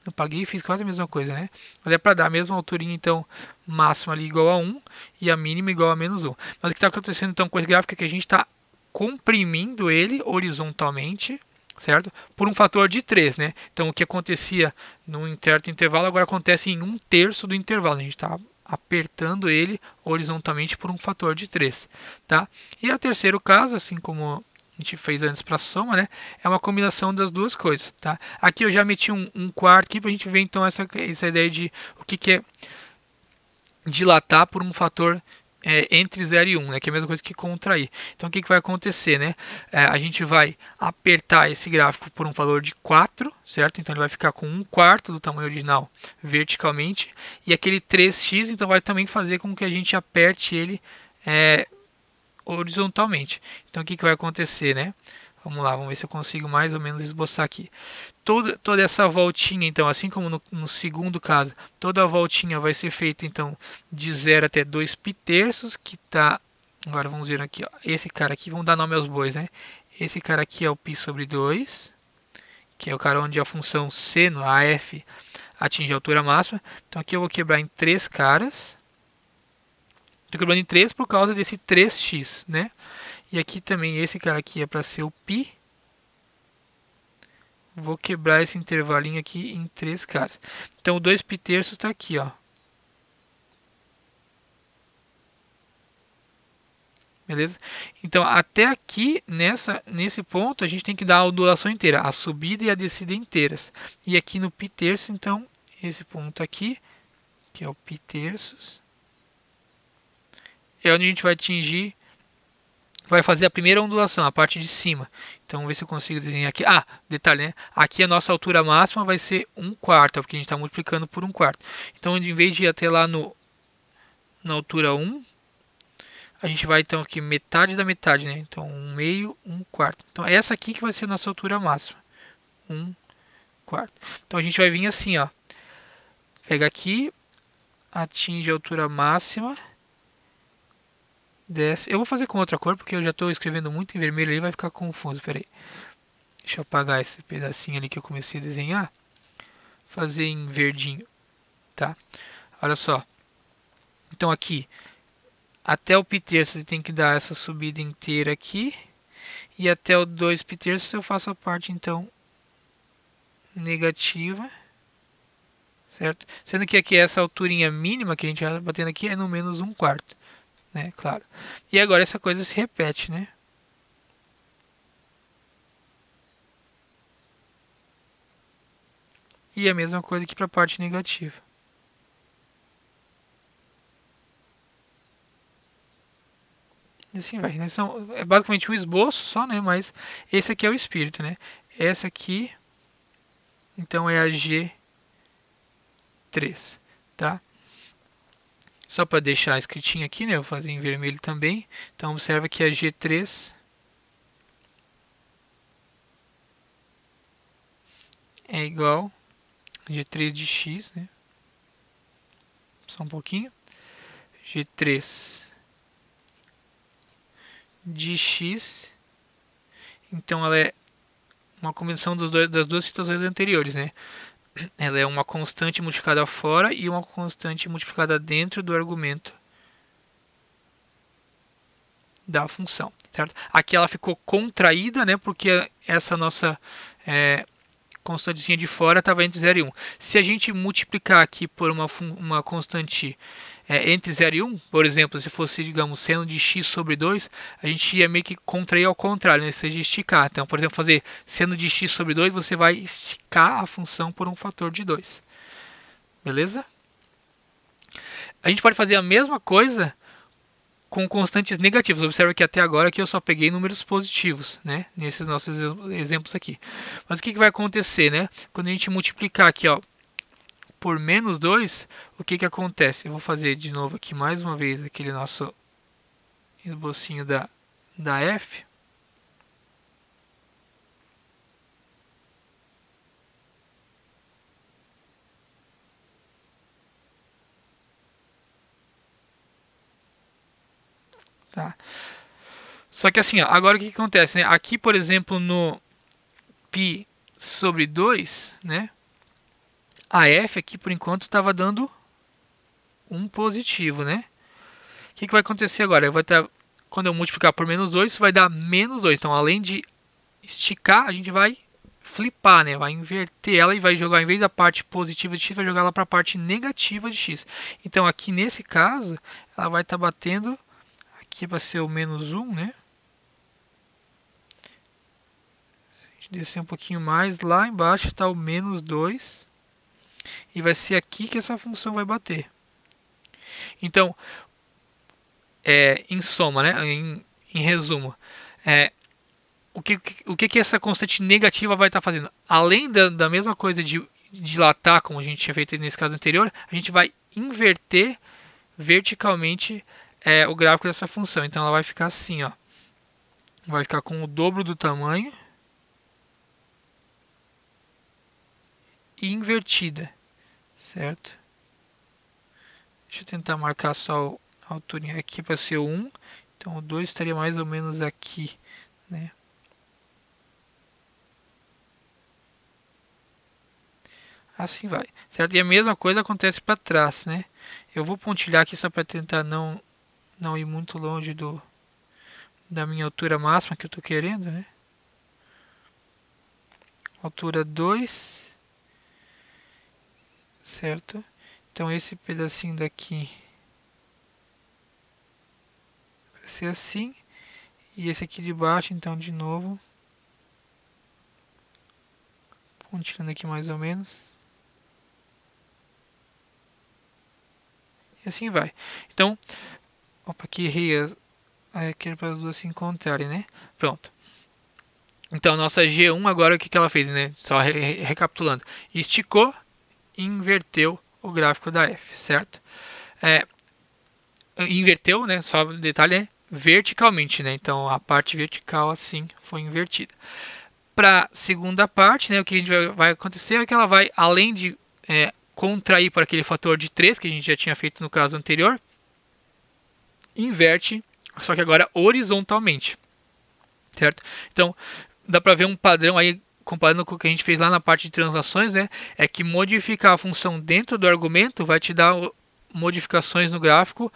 Eu paguei e fiz quase a mesma coisa, né? Mas é para dar a mesma alturinha, então, máxima ali igual a 1 e a mínima igual a menos 1. Mas o que está acontecendo então com esse gráfico é que a gente está comprimindo ele horizontalmente, certo? Por um fator de 3, né? Então, o que acontecia num certo intervalo agora acontece em 1/3 do intervalo. A gente está apertando ele horizontalmente por um fator de 3, tá? E o terceiro caso, assim como a gente fez antes para a soma, né? É uma combinação das duas coisas, tá? Aqui eu já meti um quarto aqui para a gente ver então essa ideia de o que é dilatar por um fator entre 0 e 1, né, que é a mesma coisa que contrair. Então o que vai acontecer? Né? A gente vai apertar esse gráfico por um valor de 4, certo? Então ele vai ficar com 1/4 do tamanho original verticalmente, e aquele 3x então vai também fazer com que a gente aperte ele horizontalmente. Então o que vai acontecer? Né? Vamos lá, vamos ver se eu consigo mais ou menos esboçar aqui. Toda essa voltinha, então, assim como no segundo caso, toda a voltinha vai ser feita então de 0 até 2 π-terços, que tá. Agora vamos ver aqui, ó. Esse cara aqui, vamos dar nome aos bois, né? Esse cara aqui é o π/2, que é o cara onde a função seno, AF, atinge a altura máxima. Então aqui eu vou quebrar em 3 caras. Estou quebrando em 3 por causa desse 3x, né? E aqui também esse cara aqui é para ser o π. Vou quebrar esse intervalinho aqui em 3 caras. Então o 2 π-terços está aqui, ó. Beleza? Então até aqui, nesse ponto, a gente tem que dar a ondulação inteira, a subida e a descida inteiras. E aqui no π-terço, então, esse ponto aqui, que é o π-terços, é onde a gente vai atingir, vai fazer a primeira ondulação, a parte de cima. Então vamos ver se eu consigo desenhar aqui. Ah, detalhe, né? Aqui a nossa altura máxima vai ser 1/4, porque a gente está multiplicando por 1/4. Então em vez de ir até lá na altura 1, a gente vai então aqui metade da metade, né? Então 1/2, 1/4. Então essa aqui que vai ser a nossa altura máxima. 1/4. Então a gente vai vir assim, ó. Pega aqui, atinge a altura máxima, desce. Eu vou fazer com outra cor porque eu já estou escrevendo muito em vermelho ali, vai ficar confuso. Pera aí. Deixa eu apagar esse pedacinho ali que eu comecei a desenhar. Fazer em verdinho, tá? Olha só. Então aqui, até o π-terço você tem que dar essa subida inteira aqui. E até o 2 π-terços eu faço a parte, então, negativa. Certo? Sendo que aqui essa alturinha mínima que a gente vai batendo aqui é no menos 1/4. Né? Claro. E agora essa coisa se repete, né? E a mesma coisa aqui para a parte negativa. E assim vai. Né? É basicamente um esboço só, né? Mas esse aqui é o espírito, né? Essa aqui, então, é a G3, tá? Só para deixar escritinho aqui, né? Eu vou fazer em vermelho também. Então, observa que a G3 é igual a G3 de x, né? Só um pouquinho. G3 de x. Então, ela é uma combinação das duas situações anteriores, né? Ela é uma constante multiplicada fora e uma constante multiplicada dentro do argumento da função, certo? Aqui ela ficou contraída, né? Porque essa nossa constantezinha de fora estava entre 0 e 1. Se a gente multiplicar aqui por uma constante entre 0 e 1, por exemplo, se fosse, digamos, seno de x sobre 2, a gente ia meio que contrair ao contrário, né? Ou seja, esticar. Então, por exemplo, fazer seno de x sobre 2, você vai esticar a função por um fator de 2. Beleza? A gente pode fazer a mesma coisa com constantes negativas. Observe que até agora aqui eu só peguei números positivos, né? Nesses nossos exemplos aqui. Mas o que vai acontecer, né? Quando a gente multiplicar aqui, ó, por menos 2, o que acontece? Eu vou fazer de novo aqui mais uma vez aquele nosso esbocinho da F. Tá? Só que assim, ó, agora o que acontece? Né? Aqui, por exemplo, no π sobre 2, né? A F aqui, por enquanto, estava dando um positivo, né? O que vai acontecer agora? Quando eu multiplicar por menos 2, isso vai dar menos 2. Então, além de esticar, a gente vai flipar, né? Vai inverter ela e vai jogar, em vez da parte positiva de x, vai jogar ela para a parte negativa de x. Então, aqui nesse caso, ela vai estar batendo, aqui vai ser o menos 1, né? A gente descer um pouquinho mais, lá embaixo está o menos 2. E vai ser aqui que essa função vai bater. Então, em soma, né? Em resumo, o que essa constante negativa vai estar fazendo? Além da mesma coisa de dilatar, como a gente tinha feito nesse caso anterior, a gente vai inverter verticalmente o gráfico dessa função. Então ela vai ficar assim, ó. Vai ficar com o dobro do tamanho e invertida, certo? Deixa eu tentar marcar só a alturinha aqui para ser o 1. Então o 2 estaria mais ou menos aqui, né? Assim vai, certo? E a mesma coisa acontece para trás, né? Eu vou pontilhar aqui só para tentar não ir muito longe da minha altura máxima que eu estou querendo, né? Altura 2, certo? Então esse pedacinho daqui vai ser assim. E esse aqui de baixo, então, de novo, pontilhando aqui mais ou menos. E assim vai. Então, opa, aqui errei aqui para as duas se encontrarem, né? Pronto. Então, a nossa G1 agora, o que ela fez, né? Só recapitulando. Esticou e inverteu o gráfico da F, certo? Inverteu, né? Só o detalhe é verticalmente, né? Então, a parte vertical assim foi invertida. Para a segunda parte, né? O que a gente vai acontecer é que ela vai, além de contrair para aquele fator de 3 que a gente já tinha feito no caso anterior, inverte, só que agora horizontalmente, certo? Então, dá para ver um padrão aí comparando com o que a gente fez lá na parte de translações, né? É que modificar a função dentro do argumento vai te dar modificações no gráfico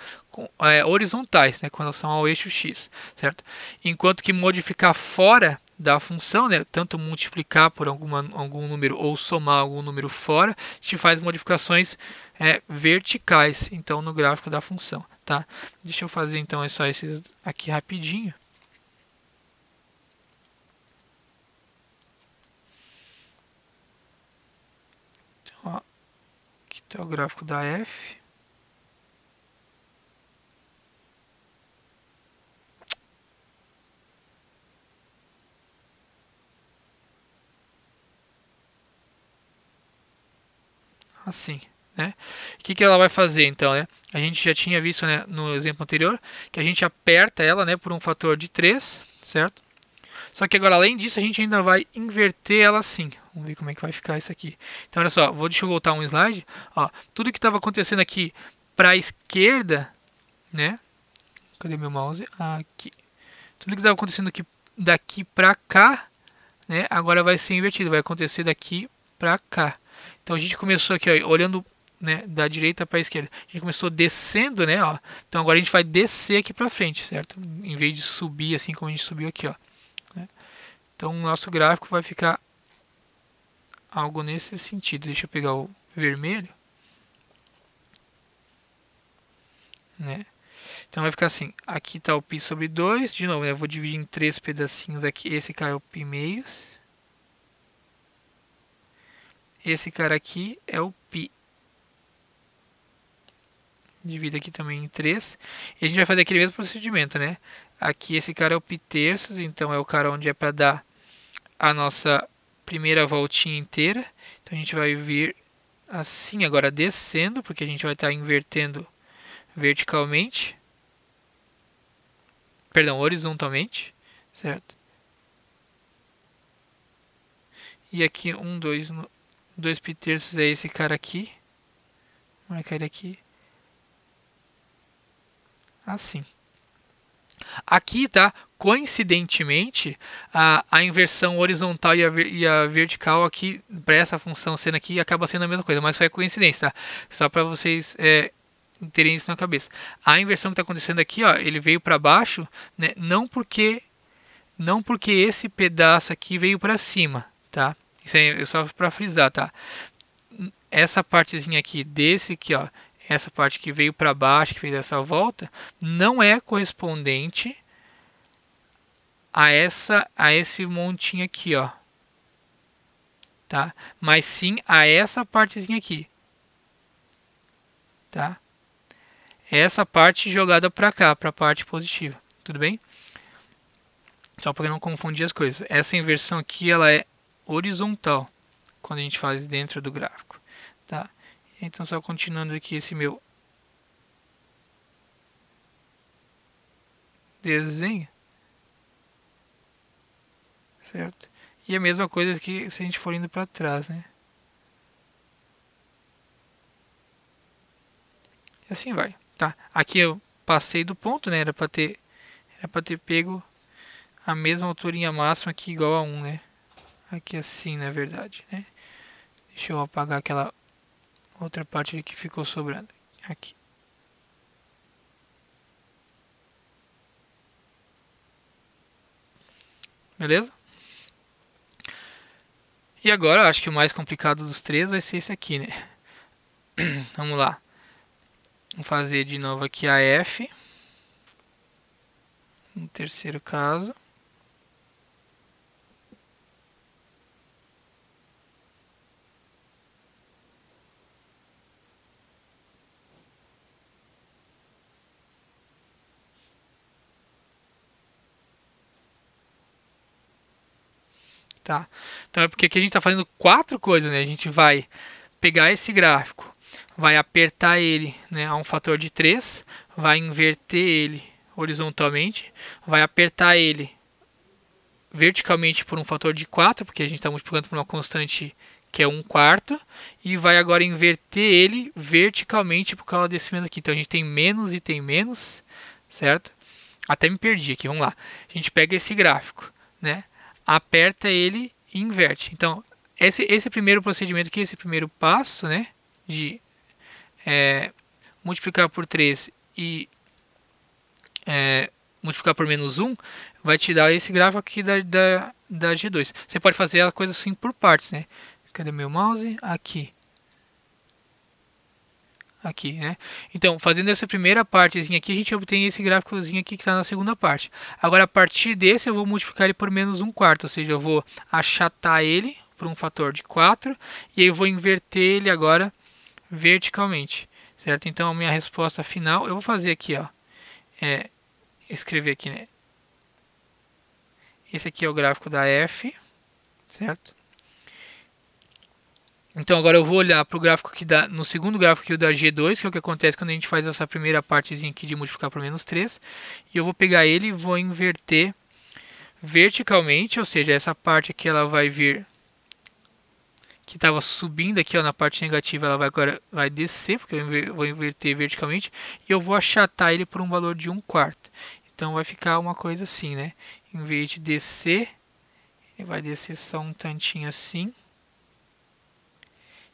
horizontais, né, com relação ao eixo x, certo? Enquanto que modificar fora da função, né, tanto multiplicar por algum número ou somar algum número fora, te faz modificações verticais, então no gráfico da função, tá? Deixa eu fazer então só esses aqui rapidinho. Então, ó, aqui está o gráfico da F. Assim, né? O que ela vai fazer então, né? A gente já tinha visto, né, no exemplo anterior que a gente aperta ela, né, por um fator de 3, certo? Só que agora, além disso, a gente ainda vai inverter ela assim. Vamos ver como é que vai ficar isso aqui. Então, olha só, deixa eu voltar um slide. Ó, tudo que estava acontecendo aqui para a esquerda, né? Cadê meu mouse? Aqui. Tudo que estava acontecendo aqui daqui para cá, né? Agora vai ser invertido, vai acontecer daqui para cá. Então a gente começou aqui, ó, olhando, né, da direita para a esquerda. A gente começou descendo, né, ó. Então agora a gente vai descer aqui para frente, certo? Em vez de subir assim como a gente subiu aqui, ó. Né? Então o nosso gráfico vai ficar algo nesse sentido. Deixa eu pegar o vermelho, né? Então vai ficar assim, aqui está o π sobre 2, de novo, né, eu vou dividir em 3 pedacinhos aqui, esse cara é o π meios, esse cara aqui é o π. Divido aqui também em 3. E a gente vai fazer aquele mesmo procedimento, né? Aqui esse cara é o π terços, então é o cara onde é para dar a nossa primeira voltinha inteira. Então a gente vai vir assim, agora descendo, porque a gente vai estar invertendo verticalmente, perdão, horizontalmente, certo? E aqui, 1, 2, 2 pi terços é esse cara aqui. Vou marcar ele aqui. Assim. Aqui, tá? Coincidentemente, a inversão horizontal e a vertical aqui, para essa função sendo aqui, acaba sendo a mesma coisa, mas foi coincidência, tá? Só para vocês terem isso na cabeça. A inversão que está acontecendo aqui, ó, ele veio para baixo, né? Não porque esse pedaço aqui veio para cima, tá? Isso aí é só para frisar, tá? Essa partezinha aqui desse aqui, ó, essa parte que veio para baixo, que fez essa volta, não é correspondente a esse montinho aqui, ó, tá? Mas sim a essa partezinha aqui, tá? Essa parte jogada para cá, para a parte positiva, tudo bem? Só para não confundir as coisas. Essa inversão aqui ela é horizontal quando a gente faz dentro do gráfico, tá? Então só continuando aqui esse meu desenho, certo? E a mesma coisa aqui se a gente for indo para trás, né? E assim vai, tá? Aqui eu passei do ponto, né? Era para ter pego a mesma alturinha máxima aqui igual a 1, né? Aqui assim, na verdade, né? Deixa eu apagar aquela outra parte ali que ficou sobrando. Aqui. Beleza? E agora, acho que o mais complicado dos três vai ser esse aqui, né? Vamos lá. Vamos fazer de novo aqui a F. No terceiro caso. Tá? Então é porque aqui a gente está fazendo quatro coisas, né? A gente vai pegar esse gráfico, vai apertar ele, né, a um fator de 3, vai inverter ele horizontalmente, vai apertar ele verticalmente por um fator de 4, porque a gente está multiplicando por uma constante que é 1/4, e vai agora inverter ele verticalmente por causa desse menos aqui. Então a gente tem menos e tem menos, certo? Até me perdi aqui, vamos lá. A gente pega esse gráfico, né? Aperta ele e inverte. Então, esse primeiro procedimento aqui, esse primeiro passo, né? De multiplicar por 3 e multiplicar por -1, vai te dar esse gráfico aqui da G2. Você pode fazer a coisa assim por partes, né? Cadê meu mouse? Aqui. Aqui, né? Então, fazendo essa primeira partezinha aqui, a gente obtém esse gráficozinho aqui que está na segunda parte. Agora, a partir desse, eu vou multiplicar ele por -1/4, ou seja, eu vou achatar ele por um fator de 4, e aí eu vou inverter ele agora verticalmente, certo? Então, a minha resposta final, eu vou fazer aqui, ó, escrever aqui, né? Esse aqui é o gráfico da F, certo? Então agora eu vou olhar para o gráfico que dá, no segundo gráfico aqui, o da G2, que é o que acontece quando a gente faz essa primeira partezinha aqui de multiplicar por -3. E eu vou pegar ele e vou inverter verticalmente, ou seja, essa parte aqui ela vai vir, que estava subindo aqui ó, na parte negativa, ela agora vai descer, porque eu vou inverter verticalmente. E eu vou achatar ele por um valor de 1/4. Então vai ficar uma coisa assim, né? Em vez de descer, ele vai descer só um tantinho assim.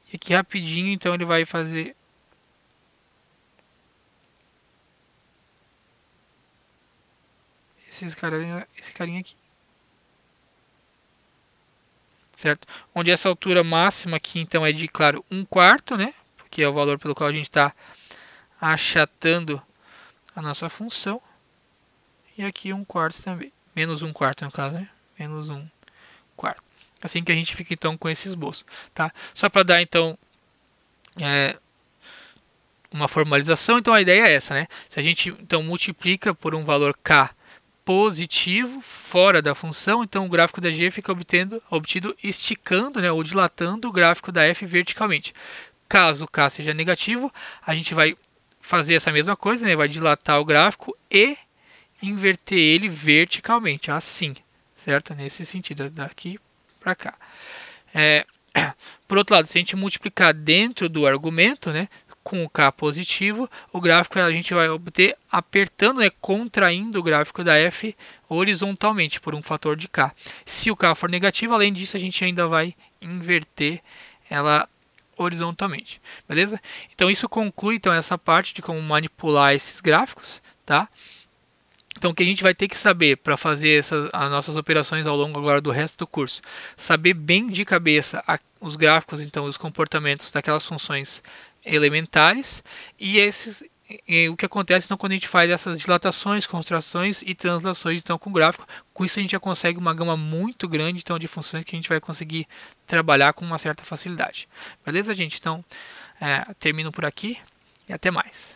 E aqui rapidinho, então ele vai fazer esse carinha aqui, certo? Onde essa altura máxima aqui, então, é de, claro, 1/4, né? Porque é o valor pelo qual a gente está achatando a nossa função. E aqui 1/4 também. -1/4 no caso, né? -1/4. Assim que a gente fica, então, com esse esboço, tá? Só para dar, então, uma formalização, então a ideia é essa, né? Se a gente, então, multiplica por um valor k positivo fora da função, então o gráfico da g fica obtido esticando, né, ou dilatando o gráfico da f verticalmente. Caso o K seja negativo, a gente vai fazer essa mesma coisa, né? Vai dilatar o gráfico e inverter ele verticalmente, assim, certo? Nesse sentido, daqui para cá. É, por outro lado, se a gente multiplicar dentro do argumento, né, com o K positivo, o gráfico a gente vai obter apertando, né, contraindo o gráfico da F horizontalmente por um fator de K. Se o K for negativo, além disso, a gente ainda vai inverter ela horizontalmente, beleza? Então isso conclui então essa parte de como manipular esses gráficos, tá? Então, o que a gente vai ter que saber para fazer as nossas operações ao longo agora do resto do curso? Saber bem de cabeça os gráficos, então, os comportamentos daquelas funções elementares e o que acontece então, quando a gente faz essas dilatações, contrações e translações então, com o gráfico. Com isso, a gente já consegue uma gama muito grande então, de funções que a gente vai conseguir trabalhar com uma certa facilidade. Beleza, gente? Então, termino por aqui e até mais.